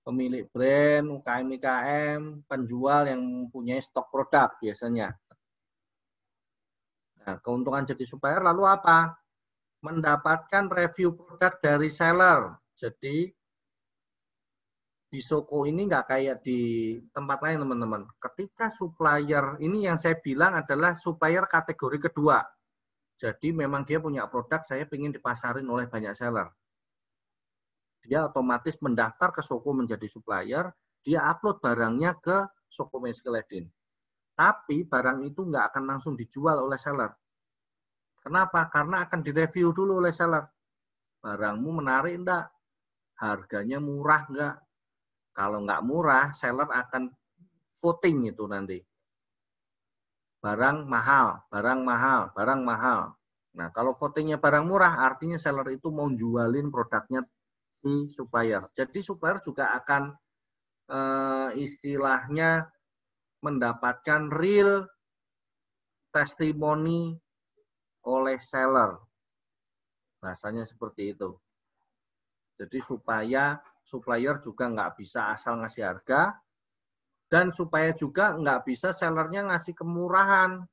pemilik brand, UKM, penjual yang punya stok produk biasanya. Nah, keuntungan jadi supplier lalu apa? Mendapatkan review produk dari seller. Jadi di Shoko ini nggak kayak di tempat lain teman-teman. Ketika supplier, ini yang saya bilang adalah supplier kategori kedua. Jadi memang dia punya produk, saya ingin dipasarin oleh banyak seller. Dia otomatis mendaftar ke Shoko menjadi supplier, dia upload barangnya ke Shoko Meskiledin. Tapi barang itu nggak akan langsung dijual oleh seller. Kenapa? Karena akan direview dulu oleh seller. Barangmu menarik enggak? Harganya murah enggak? Kalau nggak murah, seller akan voting itu nanti. Barang mahal, barang mahal, barang mahal. Nah, kalau votingnya barang murah, artinya seller itu mau jualin produknya si supplier. Jadi supplier juga akan istilahnya mendapatkan real testimoni oleh seller. Bahasanya seperti itu. Jadi supaya supplier juga nggak bisa asal ngasih harga, dan supaya juga nggak bisa sellernya ngasih kemurahan,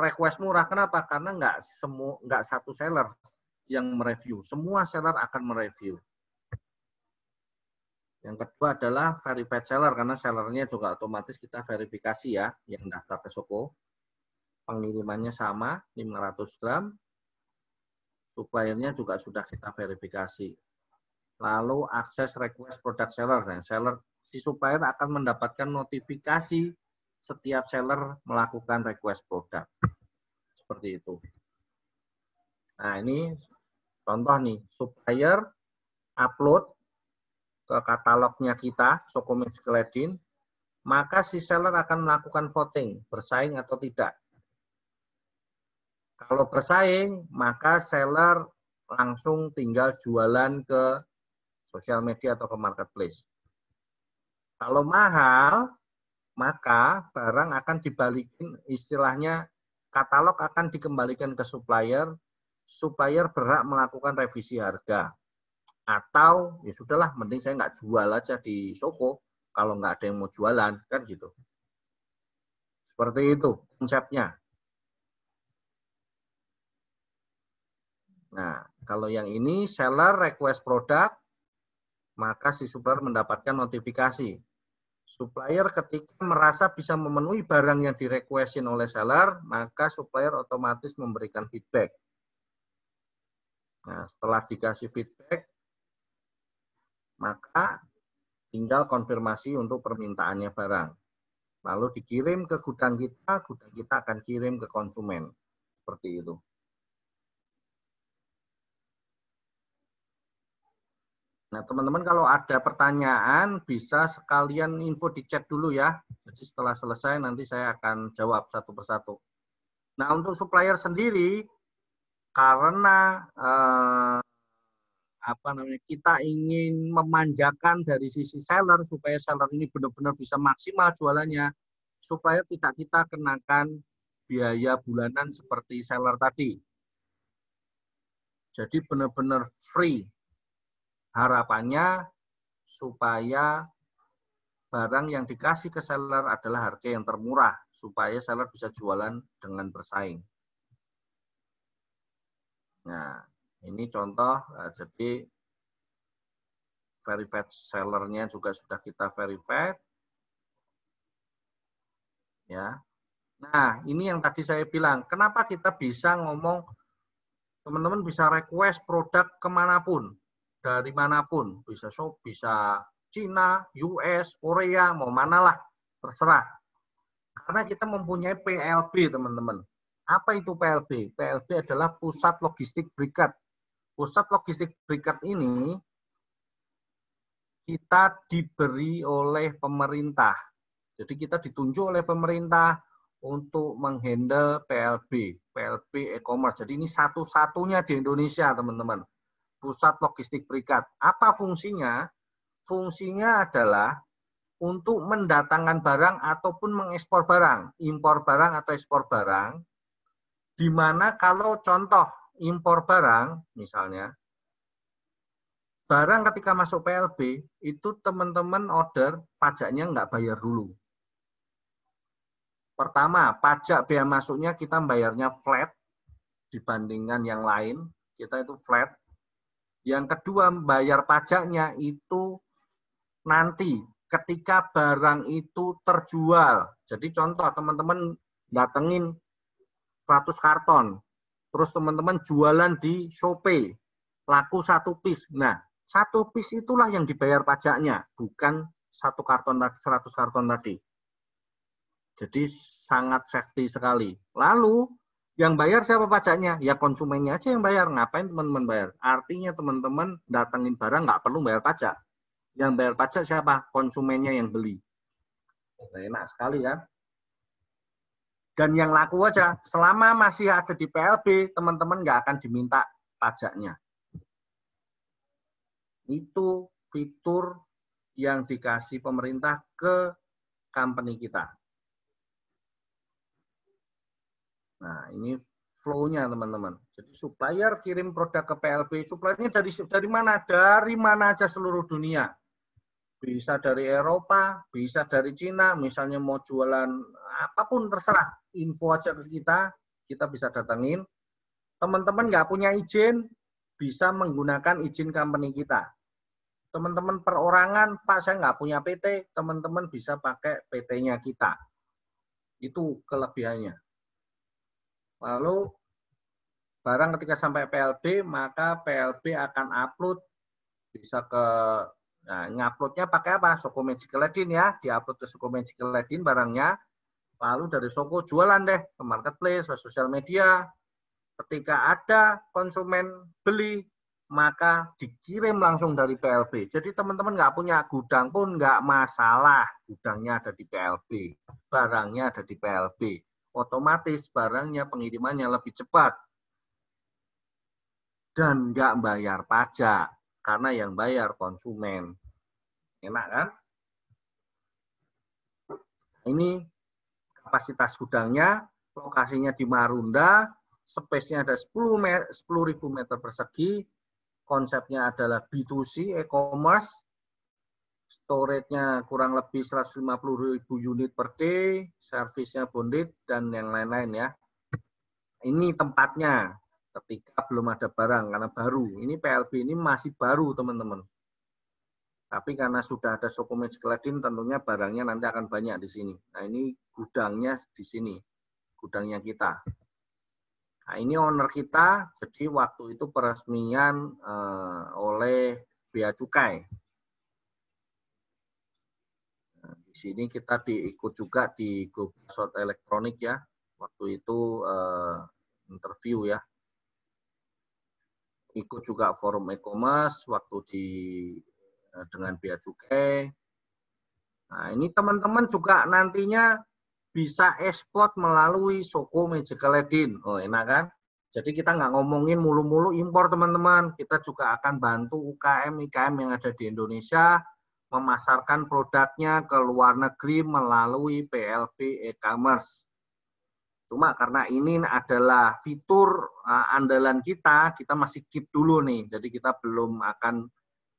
request murah. Kenapa? Karena nggak satu seller yang mereview. Semua seller akan mereview. Yang kedua adalah verified seller, karena sellernya juga otomatis kita verifikasi ya, yang daftar ke Shoko. Pengirimannya sama, 500 gram. Suppliernya juga sudah kita verifikasi. Lalu akses request produk seller. Nah, si supplier akan mendapatkan notifikasi setiap seller melakukan request produk. Seperti itu. Nah, ini contoh nih, supplier upload ke katalognya kita, Shoko Meskiledin, maka si seller akan melakukan voting, bersaing atau tidak. Kalau bersaing, maka seller langsung tinggal jualan ke sosial media atau ke marketplace. Kalau mahal, maka barang akan dibalikin, istilahnya katalog akan dikembalikan ke supplier, supplier berhak melakukan revisi harga. Atau ya sudahlah, mending saya nggak jual aja di Shoko kalau nggak ada yang mau jualan, kan gitu. Seperti itu konsepnya. Nah, kalau yang ini seller request produk, maka si supplier mendapatkan notifikasi. Supplier ketika merasa bisa memenuhi barang yang direquestin oleh seller, maka supplier otomatis memberikan feedback. Nah, setelah dikasih feedback, maka tinggal konfirmasi untuk permintaannya barang. Lalu dikirim ke gudang kita akan kirim ke konsumen. Seperti itu. Nah, teman-teman kalau ada pertanyaan bisa sekalian info di chat dulu ya. Jadi setelah selesai nanti saya akan jawab satu persatu. Nah, untuk supplier sendiri karena kita ingin memanjakan dari sisi seller supaya seller ini benar-benar bisa maksimal jualannya, supaya tidak kita kenakan biaya bulanan seperti seller tadi. Jadi benar-benar free. Harapannya supaya barang yang dikasih ke seller adalah harga yang termurah, supaya seller bisa jualan dengan bersaing. Nah, ini contoh, jadi verified sellernya juga sudah kita verified. Ya. Nah, ini yang tadi saya bilang, kenapa kita bisa ngomong, teman-teman bisa request produk kemanapun, dari manapun, bisa shop, bisa Cina, US, Korea, mau mana lah, terserah. Karena kita mempunyai PLB, teman-teman. Apa itu PLB? PLB adalah Pusat Logistik Berikat. Pusat Logistik Berikat ini kita diberi oleh pemerintah. Jadi kita ditunjuk oleh pemerintah untuk menghandle PLB e-commerce. Jadi ini satu-satunya di Indonesia, teman-teman. Pusat Logistik Berikat. Apa fungsinya? Fungsinya adalah untuk mendatangkan barang ataupun mengekspor barang, impor barang atau ekspor barang, di mana kalau contoh impor barang, misalnya, barang ketika masuk PLB, itu teman-teman order, pajaknya nggak bayar dulu. Pertama, pajak bea masuknya kita bayarnya flat dibandingkan yang lain, kita itu flat. Yang kedua, bayar pajaknya itu nanti ketika barang itu terjual. Jadi contoh, teman-teman datengin 100 karton, terus teman-teman jualan di Shopee, laku 1 piece. Nah, 1 piece itulah yang dibayar pajaknya, bukan 1 karton, 100 karton tadi. Jadi sangat safety sekali. Lalu yang bayar siapa pajaknya? Ya konsumennya aja yang bayar. Ngapain teman-teman bayar? Artinya teman-teman datengin barang nggak perlu bayar pajak. Yang bayar pajak siapa? Konsumennya yang beli. Enak sekali kan? Dan yang laku aja, selama masih ada di PLB, teman-teman nggak akan diminta pajaknya. Itu fitur yang dikasih pemerintah ke company kita. Nah, ini flow-nya, teman-teman. Jadi supplier kirim produk ke PLB, suppliernya dari mana? Dari mana aja seluruh dunia. Bisa dari Eropa, bisa dari Cina, misalnya mau jualan apapun terserah. Info aja ke kita bisa datangin. Teman-teman nggak punya izin, bisa menggunakan izin company kita. Teman-teman perorangan, Pak saya nggak punya PT, teman-teman bisa pakai PT-nya kita. Itu kelebihannya. Lalu barang ketika sampai PLB, maka PLB akan upload, bisa ke, nah nguploadnya pakai apa? Soko Magical Ledin ya, diupload ke Soko Magical Ledin barangnya, lalu dari Soko jualan deh ke marketplace, ke sosial media. Ketika ada konsumen beli, maka dikirim langsung dari PLB. Jadi teman-teman nggak punya gudang pun nggak masalah, gudangnya ada di PLB, barangnya ada di PLB. Otomatis barangnya pengirimannya lebih cepat dan nggak bayar pajak karena yang bayar konsumen. Enak kan? Ini kapasitas gudangnya, lokasinya di Marunda, space-nya ada 10.000 meter persegi, konsepnya adalah B2C e-commerce, storage-nya kurang lebih 150.000 unit per day, servisnya bonded, dan yang lain-lain ya. Ini tempatnya ketika belum ada barang, karena baru. Ini PLB ini masih baru, teman-teman. Tapi karena sudah ada Soko Magical Ledin, tentunya barangnya nanti akan banyak di sini. Nah, ini gudangnya di sini, gudangnya kita. Nah, ini owner kita, jadi waktu itu peresmian oleh Bea Cukai. Nah, di sini kita diikut juga di Go-Shot Elektronik ya, waktu itu interview ya. ikut juga forum e-commerce waktu dengan Bea Cukai. Nah, ini teman-teman juga nantinya bisa ekspor melalui Shoko Magical Ledin. Oh, enak kan? Jadi kita nggak ngomongin mulu-mulu impor, teman-teman. Kita juga akan bantu UKM-IKM yang ada di Indonesia memasarkan produknya ke luar negeri melalui PLB e-commerce. Cuma karena ini adalah fitur andalan kita masih keep dulu nih. Jadi kita belum akan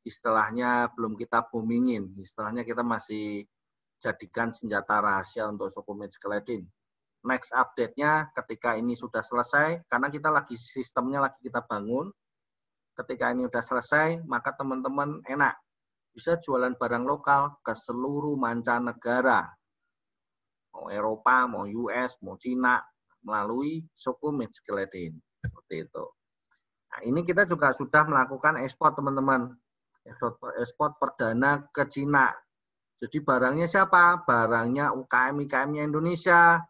istilahnya belum kita boomingin. Istilahnya kita masih jadikan senjata rahasia untuk Shoko Magical Ledin. Next update-nya ketika ini sudah selesai, karena kita lagi sistemnya lagi kita bangun. Ketika ini sudah selesai, maka teman-teman enak bisa jualan barang lokal ke seluruh mancanegara. Mau Eropa, mau US, mau Cina, melalui Shoko Magical Ledin. Seperti itu. Nah, ini kita juga sudah melakukan ekspor, teman-teman. Ekspor perdana ke Cina. Jadi barangnya siapa? Barangnya UKM-IKM-nya Indonesia.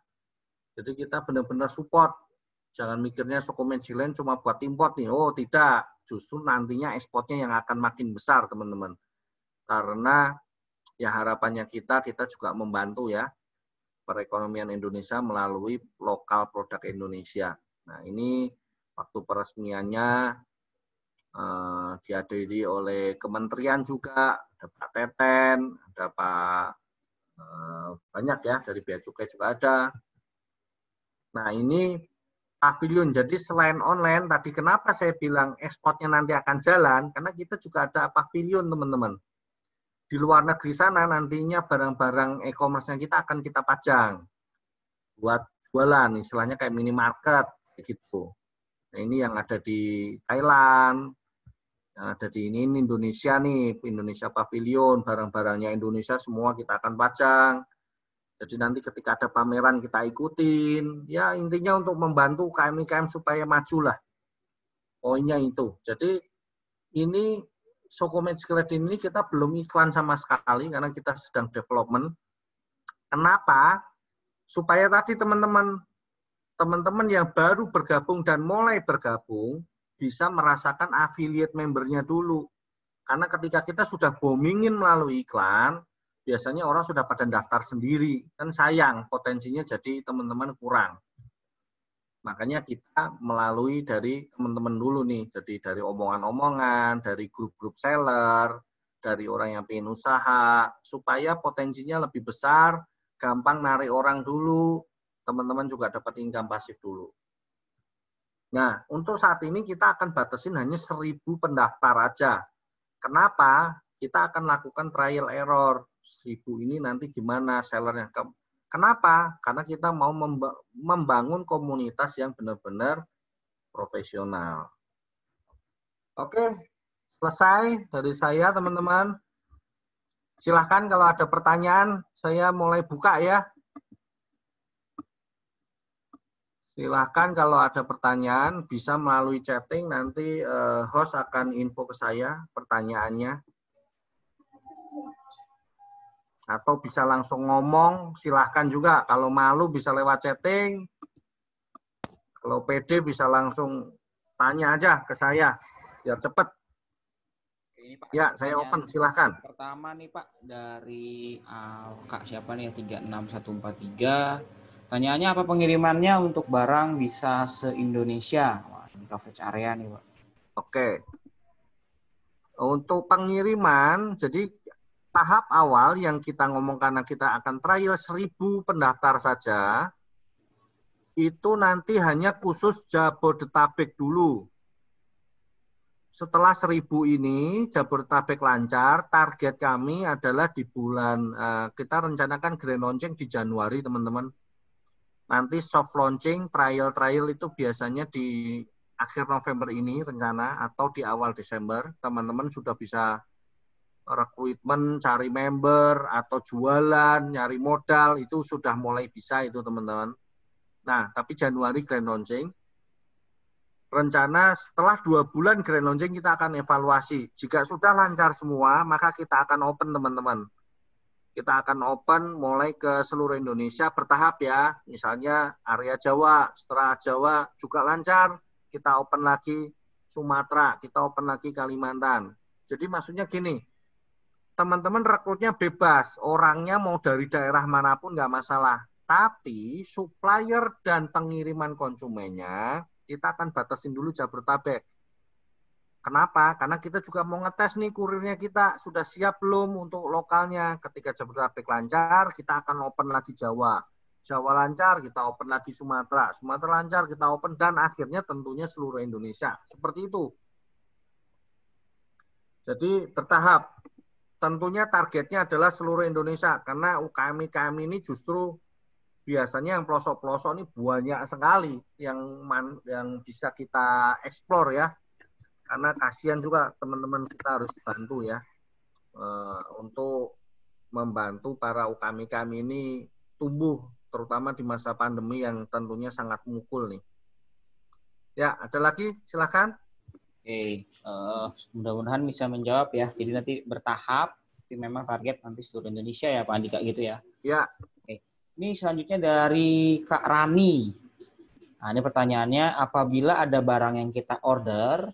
Jadi kita benar-benar support. Jangan mikirnya Shoko Magical Ledin cuma buat import nih. Oh, tidak. Justru nantinya ekspornya yang akan makin besar, teman-teman. Karena ya harapannya kita juga membantu ya perekonomian Indonesia melalui lokal produk Indonesia. Nah, ini waktu peresmiannya dihadiri oleh kementerian juga, ada Pak Teten, ada Pak banyak ya, dari Bea Cukai juga ada. Nah, ini pavilion. Jadi selain online, tadi kenapa saya bilang ekspornya nanti akan jalan, karena kita juga ada pavilion, teman-teman. Di luar negeri sana nantinya barang-barang e-commerce-nya kita akan kita pajang buat jualan, istilahnya kayak minimarket gitu. Nah, ini yang ada di Thailand, yang ada di ini Indonesia nih, Indonesia Pavilion, barang-barangnya Indonesia semua kita akan pajang. Jadi nanti ketika ada pameran kita ikutin, ya intinya untuk membantu UKM-UKM supaya maju lah. Poinnya itu. Jadi ini Shoko Magical Ledin ini kita belum iklan sama sekali karena kita sedang development. Kenapa? Supaya tadi teman-teman yang baru bergabung dan mulai bergabung bisa merasakan affiliate membernya dulu. Karena ketika kita sudah boomingin melalui iklan, biasanya orang sudah pada daftar sendiri. Kan sayang, potensinya jadi teman-teman kurang. Makanya kita melalui dari teman-teman dulu nih, jadi dari omongan-omongan, dari grup-grup seller, dari orang yang pengen usaha, supaya potensinya lebih besar, gampang narik orang dulu, teman-teman juga dapat income pasif dulu. Nah, untuk saat ini kita akan batasin hanya 1.000 pendaftar aja. Kenapa? Kita akan lakukan trial error. 1.000 ini nanti gimana sellernya. Kenapa? Karena kita mau membangun komunitas yang benar-benar profesional. Oke, selesai dari saya, teman-teman. Silahkan kalau ada pertanyaan, saya mulai buka ya. Silahkan kalau ada pertanyaan, bisa melalui chatting, nanti host akan info ke saya pertanyaannya. Atau bisa langsung ngomong, silahkan juga. Kalau malu bisa lewat chatting. Kalau pede bisa langsung tanya aja ke saya, biar cepat. Ini Pak, Ya, saya open, silahkan. Pertama nih Pak, dari Kak siapa nih, 36143. Tanyaannya apa pengirimannya untuk barang bisa se-Indonesia? Wah, ini coverage area nih Pak. Oke. Untuk pengiriman, jadi tahap awal yang kita ngomong karena kita akan trial 1.000 pendaftar saja, itu nanti hanya khusus Jabodetabek dulu. Setelah 1.000 ini, Jabodetabek lancar, target kami adalah di bulan, kita rencanakan grand launching di Januari, teman-teman. Nanti soft launching, trial itu biasanya di akhir November ini rencana, atau di awal Desember, teman-teman sudah bisa rekrutmen, cari member, atau jualan, nyari modal, itu sudah mulai bisa itu teman-teman. Nah, tapi Januari grand launching. Rencana setelah 2 bulan grand launching kita akan evaluasi. Jika sudah lancar semua, maka kita akan open teman-teman. Kita akan open mulai ke seluruh Indonesia bertahap ya. Misalnya area Jawa, setelah Jawa juga lancar, kita open lagi Sumatera, kita open lagi Kalimantan. Jadi maksudnya gini, teman-teman rekrutnya bebas, orangnya mau dari daerah manapun nggak masalah. Tapi supplier dan pengiriman konsumennya kita akan batasin dulu Jabodetabek. Kenapa? Karena kita juga mau ngetes nih kurirnya kita sudah siap belum untuk lokalnya. Ketika Jabodetabek lancar, kita akan open lagi Jawa. Jawa lancar, kita open lagi Sumatera. Sumatera lancar, kita open, dan akhirnya tentunya seluruh Indonesia. Seperti itu. Jadi bertahap. Tentunya targetnya adalah seluruh Indonesia. Karena UKM-UKM ini justru biasanya yang pelosok-pelosok ini banyak sekali yang bisa kita eksplor ya. Karena kasihan juga teman-teman kita harus bantu ya. Untuk membantu para UKM-UKM ini tumbuh, terutama di masa pandemi yang tentunya sangat mukul nih. Ya, ada lagi? Silakan. Oke, mudah-mudahan bisa menjawab ya. Jadi nanti bertahap, tapi memang target nanti seluruh Indonesia ya Pak Andika gitu ya. Ya. Oke, ini selanjutnya dari Kak Rani. Nah, ini pertanyaannya, apabila ada barang yang kita order,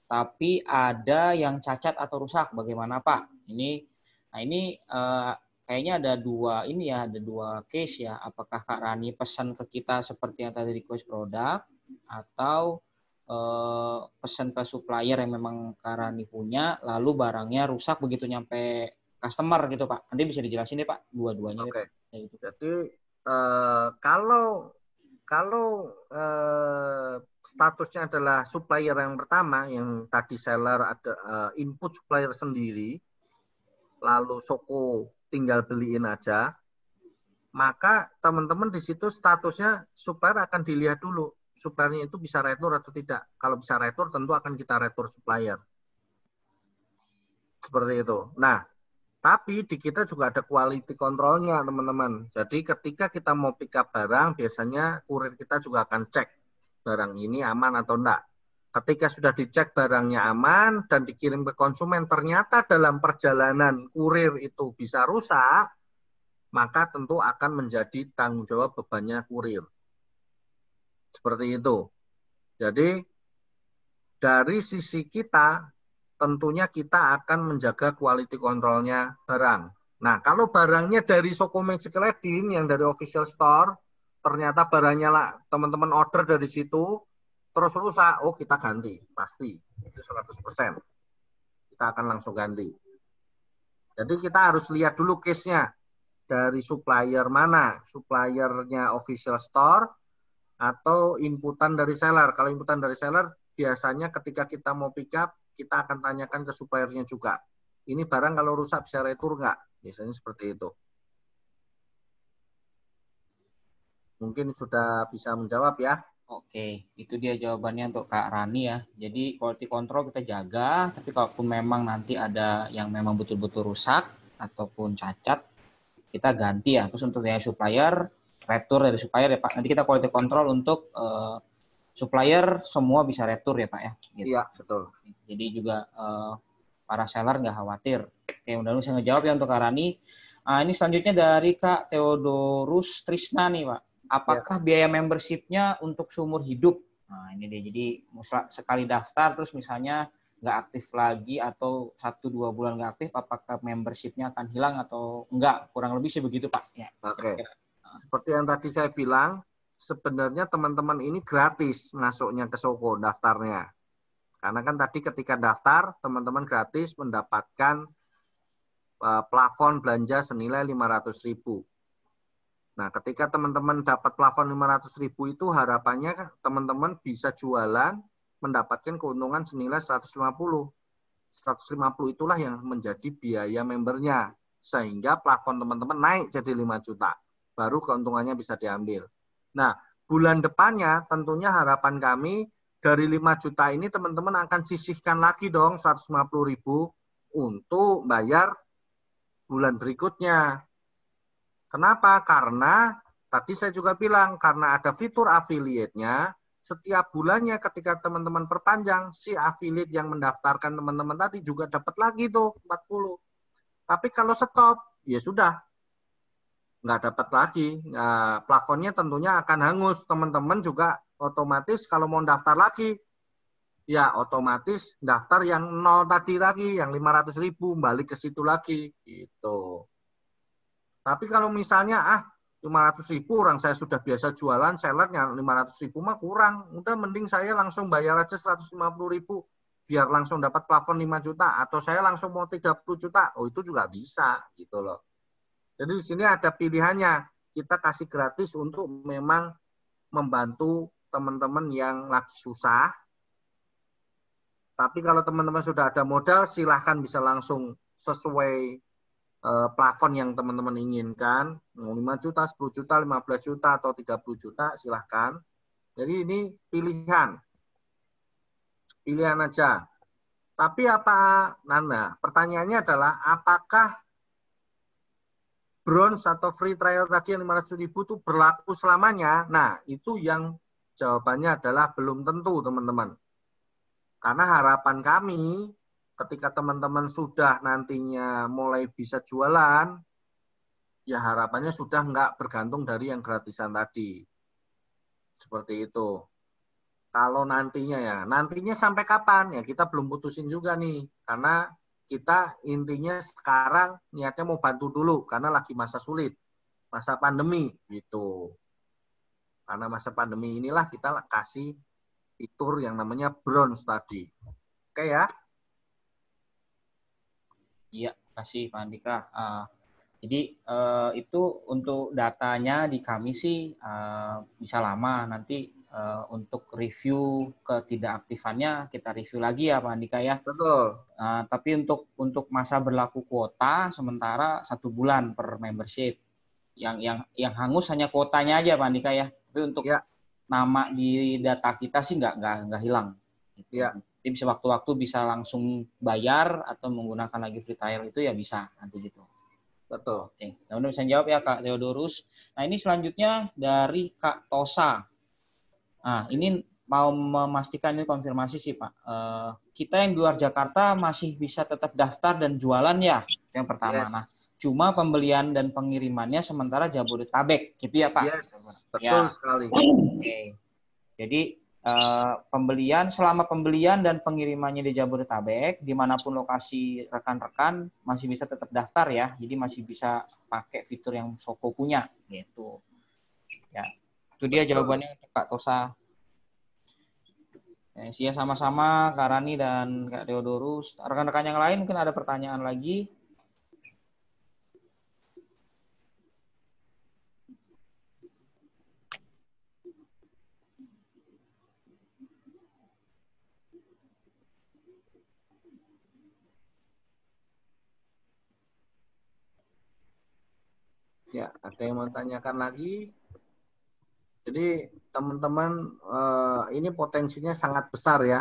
tapi ada yang cacat atau rusak, bagaimana Pak? Ini kayaknya ada dua case ya. Apakah Kak Rani pesan ke kita seperti yang tadi request produk, atau pesan ke supplier yang memang Kak Rani punya, lalu barangnya rusak begitu nyampe customer gitu Pak. Nanti bisa dijelasin deh Pak, dua-duanya. Oke. Gitu. Jadi kalau statusnya adalah supplier yang pertama, yang tadi seller ada input supplier sendiri, lalu Soko tinggal beliin aja, maka teman-teman di situ statusnya supplier akan dilihat dulu. Suppliernya itu bisa retur atau tidak. Kalau bisa retur, tentu akan kita retur supplier. Seperti itu. Nah, tapi di kita juga ada quality control-nya, teman-teman. Jadi ketika kita mau pick up barang, biasanya kurir kita juga akan cek barang ini aman atau enggak. Ketika sudah dicek barangnya aman dan dikirim ke konsumen, ternyata dalam perjalanan kurir itu bisa rusak, maka tentu akan menjadi tanggung jawab bebannya kurir. Seperti itu. Jadi dari sisi kita, tentunya kita akan menjaga quality control-nya barang. Nah, kalau barangnya dari Soko Magic Ledin yang dari official store, ternyata barangnya lah teman-teman order dari situ, terus rusak, oh kita ganti, pasti. Itu 100%. Kita akan langsung ganti. Jadi kita harus lihat dulu case-nya. Dari supplier mana? Suppliernya official store atau inputan dari seller. Kalau inputan dari seller, biasanya ketika kita mau pick up, kita akan tanyakan ke suppliernya juga. Ini barang kalau rusak bisa retur nggak? Biasanya seperti itu. Mungkin sudah bisa menjawab ya. Oke, itu dia jawabannya untuk Kak Rani ya. Jadi quality control kita jaga, tapi kalaupun memang nanti ada yang memang betul-betul rusak ataupun cacat, kita ganti ya. Terus untuk yang supplier, retur dari supplier ya Pak. Nanti kita quality control untuk supplier semua bisa retur ya Pak ya. Gitu. Iya, betul. Jadi juga para seller nggak khawatir. Oke, mudah-mudahan saya ngejawab ya untuk Kak Rani. Ini selanjutnya dari Kak Theodorus Trisna nih Pak. Apakah biaya membership-nya untuk seumur hidup? Nah ini dia, jadi sekali daftar terus misalnya nggak aktif lagi atau 1-2 bulan nggak aktif, apakah membership-nya akan hilang atau enggak? Kurang lebih sih begitu Pak. Ya, oke. Seperti yang tadi saya bilang, sebenarnya teman-teman ini gratis masuknya ke Soko daftarnya. Karena kan tadi ketika daftar, teman-teman gratis mendapatkan plafon belanja senilai 500.000. Nah, ketika teman-teman dapat plafon 500.000 itu harapannya teman-teman bisa jualan mendapatkan keuntungan senilai 150. 150 itulah yang menjadi biaya membernya. Sehingga plafon teman-teman naik jadi 5 juta. Baru keuntungannya bisa diambil. Nah, bulan depannya tentunya harapan kami dari 5 juta ini teman-teman akan sisihkan lagi dong 150.000 untuk bayar bulan berikutnya. Kenapa? Karena tadi saya juga bilang, karena ada fitur affiliate-nya, setiap bulannya ketika teman-teman perpanjang, si affiliate yang mendaftarkan teman-teman tadi juga dapat lagi tuh 40. Tapi kalau stop, ya sudah, nggak dapat lagi. Nah, plafonnya tentunya akan hangus. Teman-teman juga otomatis kalau mau daftar lagi, ya otomatis daftar yang nol tadi lagi, yang 500.000 balik ke situ lagi gitu. Tapi kalau misalnya 500.000 orang saya sudah biasa jualan, sellernya 500.000 mah kurang. Udah mending saya langsung bayar aja 150.000 biar langsung dapat plafon 5 juta. Atau saya langsung mau 30 juta. Oh itu juga bisa gitu loh. Jadi di sini ada pilihannya. Kita kasih gratis untuk memang membantu teman-teman yang lagi susah. Tapi kalau teman-teman sudah ada modal, silahkan bisa langsung sesuai plafon yang teman-teman inginkan, 5 juta, 10 juta, 15 juta, atau 30 juta, silahkan. Jadi ini pilihan. Pilihan aja. Tapi apa, Nana, pertanyaannya adalah apakah bronze atau free trial tadi yang 500.000 itu berlaku selamanya? Nah, itu yang jawabannya adalah belum tentu, teman-teman. Karena harapan kami, ketika teman-teman sudah nantinya mulai bisa jualan, ya harapannya sudah nggak bergantung dari yang gratisan tadi. Seperti itu. Kalau nantinya sampai kapan? Ya kita belum putusin juga nih. Karena kita intinya sekarang niatnya mau bantu dulu. Karena lagi masa sulit. Masa pandemi gitu. Karena masa pandemi inilah kita kasih fitur yang namanya bronze tadi. Oke ya? Iya, kasih Pak Andika. Jadi itu untuk datanya di kami sih bisa lama. Nanti untuk review ketidakaktifannya kita review lagi ya Pak Andika ya. Betul. Tapi untuk masa berlaku kuota sementara 1 bulan per membership. Yang hangus hanya kuotanya aja Pak Andika ya. Tapi untuk Ya. nama di data kita sih nggak hilang. Gitu. Ya. Jadi bisa waktu-waktu bisa langsung bayar atau menggunakan lagi free trial itu ya bisa nanti gitu. Betul. Oke, nah, bisa jawab ya Kak Theodorus. Nah ini selanjutnya dari Kak Tosa. Nah ini mau memastikan ini konfirmasi sih Pak. Kita yang di luar Jakarta masih bisa tetap daftar dan jualan ya, yang pertama. Yes. Nah cuma pembelian dan pengirimannya sementara Jabodetabek, gitu ya Pak? Yes, betul Ya. sekali. Oke. Jadi selama pembelian dan pengirimannya di Jabodetabek, dimanapun lokasi rekan-rekan masih bisa tetap daftar ya. Jadi masih bisa pakai fitur yang Soko punya gitu. Ya, itu dia jawabannya untuk Kak Tosa. Ya, sama-sama Kak Rani dan Kak Theodorus. Rekan-rekan yang lain mungkin ada pertanyaan lagi. Ya, ada yang mau tanyakan lagi? Jadi teman-teman ini potensinya sangat besar ya.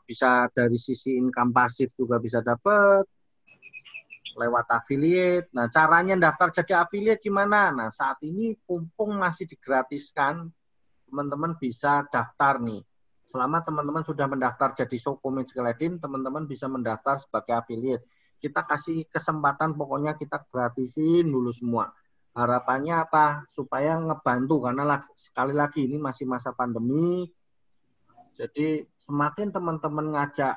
Bisa dari sisi income pasif juga bisa dapat lewat affiliate. Nah, caranya daftar jadi affiliate gimana? Nah, saat ini mumpung masih digratiskan, teman-teman bisa daftar nih. Selama teman-teman sudah mendaftar jadi Soko Magical Eden, teman-teman bisa mendaftar sebagai affiliate. Kita kasih kesempatan, pokoknya kita gratisin dulu semua. Harapannya apa? Supaya ngebantu, karena sekali lagi ini masih masa pandemi. Jadi semakin teman-teman ngajak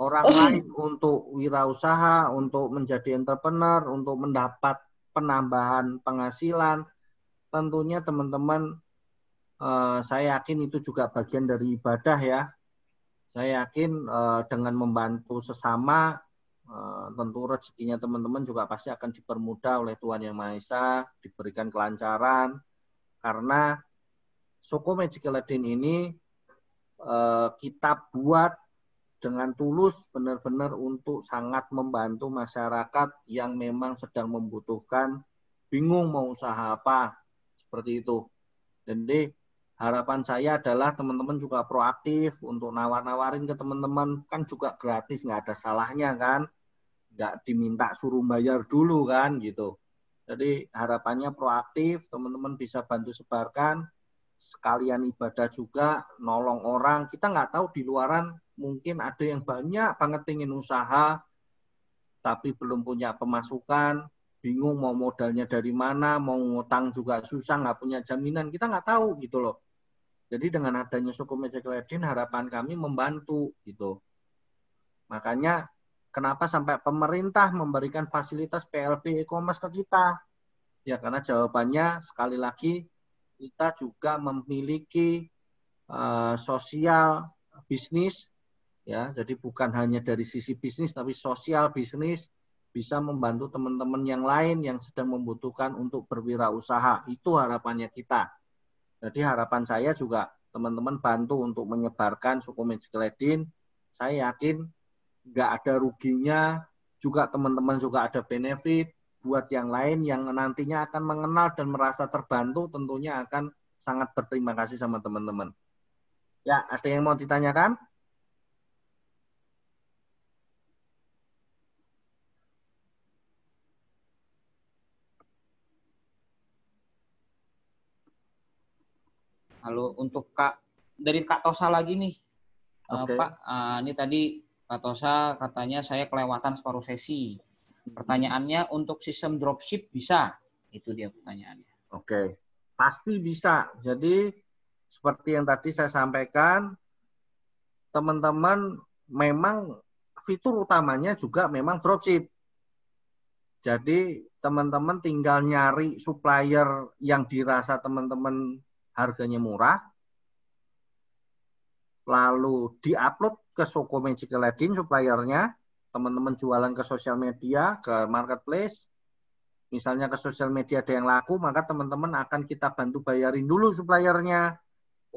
orang lain untuk wirausaha, untuk menjadi entrepreneur, untuk mendapat penambahan penghasilan, tentunya teman-teman saya yakin itu juga bagian dari ibadah ya. Saya yakin dengan membantu sesama, tentu rezekinya teman-teman juga pasti akan dipermudah oleh Tuhan Yang Maha Esa, diberikan kelancaran. Karena Soko Magical Eden ini kita buat dengan tulus benar-benar untuk sangat membantu masyarakat yang memang sedang membutuhkan, bingung mau usaha apa, seperti itu. Jadi harapan saya adalah teman-teman juga proaktif untuk nawar-nawarin ke teman-teman, kan juga gratis, nggak ada salahnya kan, nggak diminta suruh bayar dulu kan gitu. Jadi harapannya proaktif, teman-teman bisa bantu sebarkan, sekalian ibadah juga, nolong orang. Kita nggak tahu di luaran mungkin ada yang banyak banget ingin usaha, tapi belum punya pemasukan, bingung mau modalnya dari mana, mau ngutang juga susah, nggak punya jaminan. Kita nggak tahu gitu loh. Jadi dengan adanya suku Magic Ledin, harapan kami membantu gitu. Makanya kenapa sampai pemerintah memberikan fasilitas PLB e-commerce ke kita? Ya karena jawabannya sekali lagi kita juga memiliki sosial bisnis, ya. Jadi bukan hanya dari sisi bisnis tapi sosial bisnis, bisa membantu teman-teman yang lain yang sedang membutuhkan untuk berwirausaha. Itu harapannya kita. Jadi harapan saya juga teman-teman bantu untuk menyebarkan suku Magic Ledin. Saya yakin nggak ada ruginya, juga teman-teman juga ada benefit buat yang lain yang nantinya akan mengenal dan merasa terbantu, tentunya akan sangat berterima kasih sama teman-teman. Ya, ada yang mau ditanyakan? Halo, untuk dari Kak Tosa lagi nih. Oke. Pak, ini tadi Kak Tosa katanya saya kelewatan separuh sesi. Pertanyaannya untuk sistem dropship bisa? Itu dia pertanyaannya. Oke, pasti bisa. Jadi seperti yang tadi saya sampaikan, teman-teman memang fitur utamanya juga memang dropship. Jadi teman-teman tinggal nyari supplier yang dirasa teman-teman harganya murah, lalu diupload ke Soko Magic Ledin suppliernya, teman-teman jualan ke sosial media, ke marketplace, misalnya ke sosial media ada yang laku, maka teman-teman akan kita bantu bayarin dulu suppliernya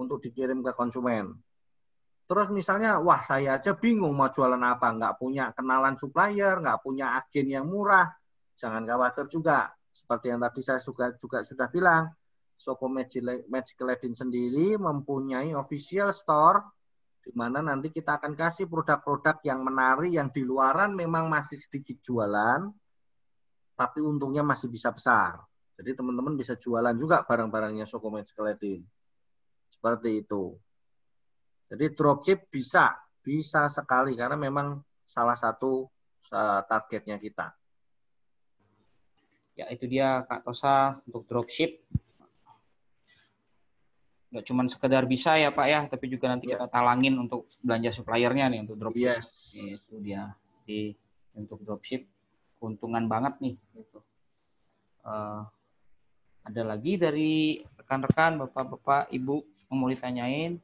untuk dikirim ke konsumen. Terus misalnya, wah saya aja bingung mau jualan apa, nggak punya kenalan supplier, nggak punya agen yang murah, jangan khawatir juga. Seperti yang tadi saya juga sudah bilang, Soko Magic Ledin sendiri mempunyai official store, di mana nanti kita akan kasih produk-produk yang menarik, yang di luaran memang masih sedikit jualan, tapi untungnya masih bisa besar. Jadi teman-teman bisa jualan juga barang-barangnya Soko Magic Ledin. Seperti itu. Jadi dropship bisa sekali karena memang salah satu targetnya kita. Ya, itu dia Kak Tosa untuk dropship. Nggak cuma sekedar bisa ya Pak ya, tapi juga nanti kita talangin untuk belanja suppliernya nih untuk dropship. Yes. Itu dia. Jadi untuk dropship keuntungan banget nih. Gitu. Ada lagi dari rekan-rekan, bapak-bapak, ibu yang mau ditanyain?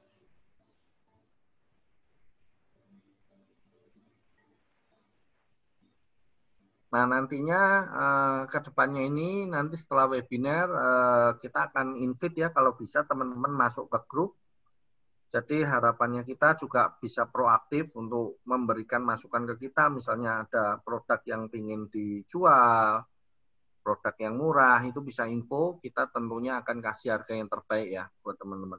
Nah, nantinya ke depannya ini, nanti setelah webinar, kita akan invite ya, kalau bisa teman-teman masuk ke grup. Jadi harapannya kita juga bisa proaktif untuk memberikan masukan ke kita, misalnya ada produk yang ingin dijual, produk yang murah, itu bisa info, kita tentunya akan kasih harga yang terbaik ya buat teman-teman.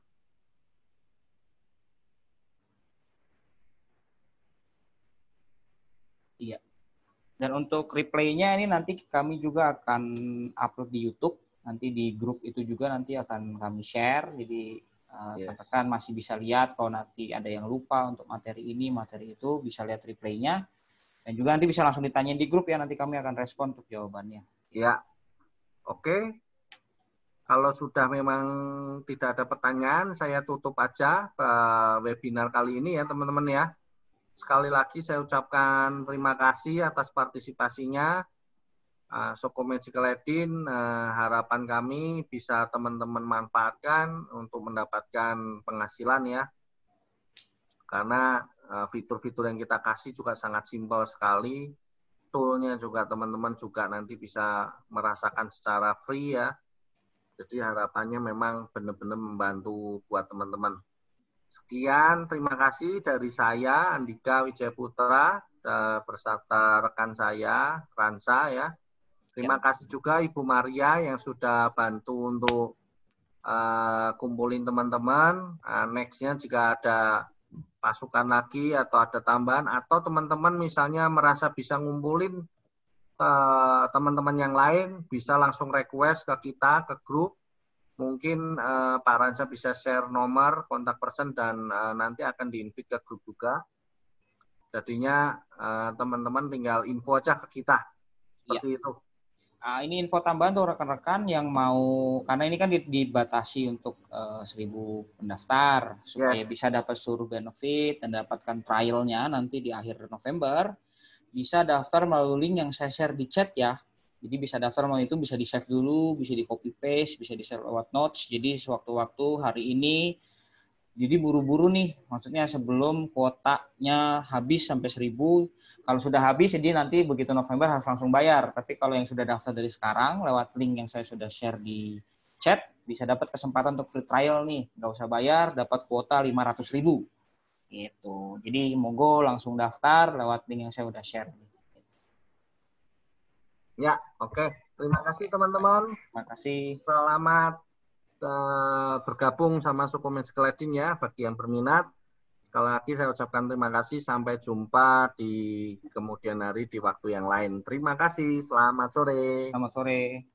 Iya. Dan untuk replaynya ini nanti kami juga akan upload di YouTube. Nanti di grup itu juga nanti akan kami share. Jadi katakan masih bisa lihat kalau nanti ada yang lupa untuk materi ini, materi itu, bisa lihat replaynya. Dan juga nanti bisa langsung ditanyain di grup ya, nanti kami akan respon untuk jawabannya. Ya, oke. Kalau sudah memang tidak ada pertanyaan, saya tutup aja webinar kali ini ya teman-teman ya. Sekali lagi saya ucapkan terima kasih atas partisipasinya. Soko Magic Ledin, harapan kami bisa teman-teman manfaatkan untuk mendapatkan penghasilan ya. Karena fitur-fitur yang kita kasih juga sangat simpel sekali. Toolnya juga teman-teman juga nanti bisa merasakan secara free ya. Jadi harapannya memang benar-benar membantu buat teman-teman. Sekian, terima kasih dari saya, Andika Wijaya Putra, beserta rekan saya, Ransa ya. Terima kasih juga Ibu Maria yang sudah bantu untuk kumpulin teman-teman. Next-nya jika ada pasukan lagi atau ada tambahan, atau teman-teman misalnya merasa bisa ngumpulin teman-teman yang lain, bisa langsung request ke kita, ke grup. Mungkin Pak Ransa bisa share nomor, kontak person, dan nanti akan di-invite ke grup juga. Jadinya teman-teman tinggal info aja ke kita. Seperti itu. Ini info tambahan tuh rekan-rekan yang mau, karena ini kan dibatasi untuk 1.000 pendaftar supaya bisa dapat seluruh benefit dan dapatkan trialnya nanti di akhir November. Bisa daftar melalui link yang saya share di chat ya. Jadi bisa daftar melalui itu, bisa di-save dulu, bisa di-copy paste, bisa di-share lewat notes. Jadi sewaktu-waktu hari ini, jadi buru-buru nih, maksudnya sebelum kuotanya habis sampai 1.000. Kalau sudah habis, jadi nanti begitu November harus langsung bayar. Tapi kalau yang sudah daftar dari sekarang, lewat link yang saya sudah share di chat, bisa dapat kesempatan untuk free trial nih. Nggak usah bayar, dapat kuota 500.000. Gitu. Jadi monggo langsung daftar lewat link yang saya udah share. Ya, oke. Terima kasih teman-teman. Terima kasih. Selamat bergabung sama suku Menskledin ya bagi yang berminat. Sekali lagi saya ucapkan terima kasih. Sampai jumpa di kemudian hari di waktu yang lain. Terima kasih. Selamat sore. Selamat sore.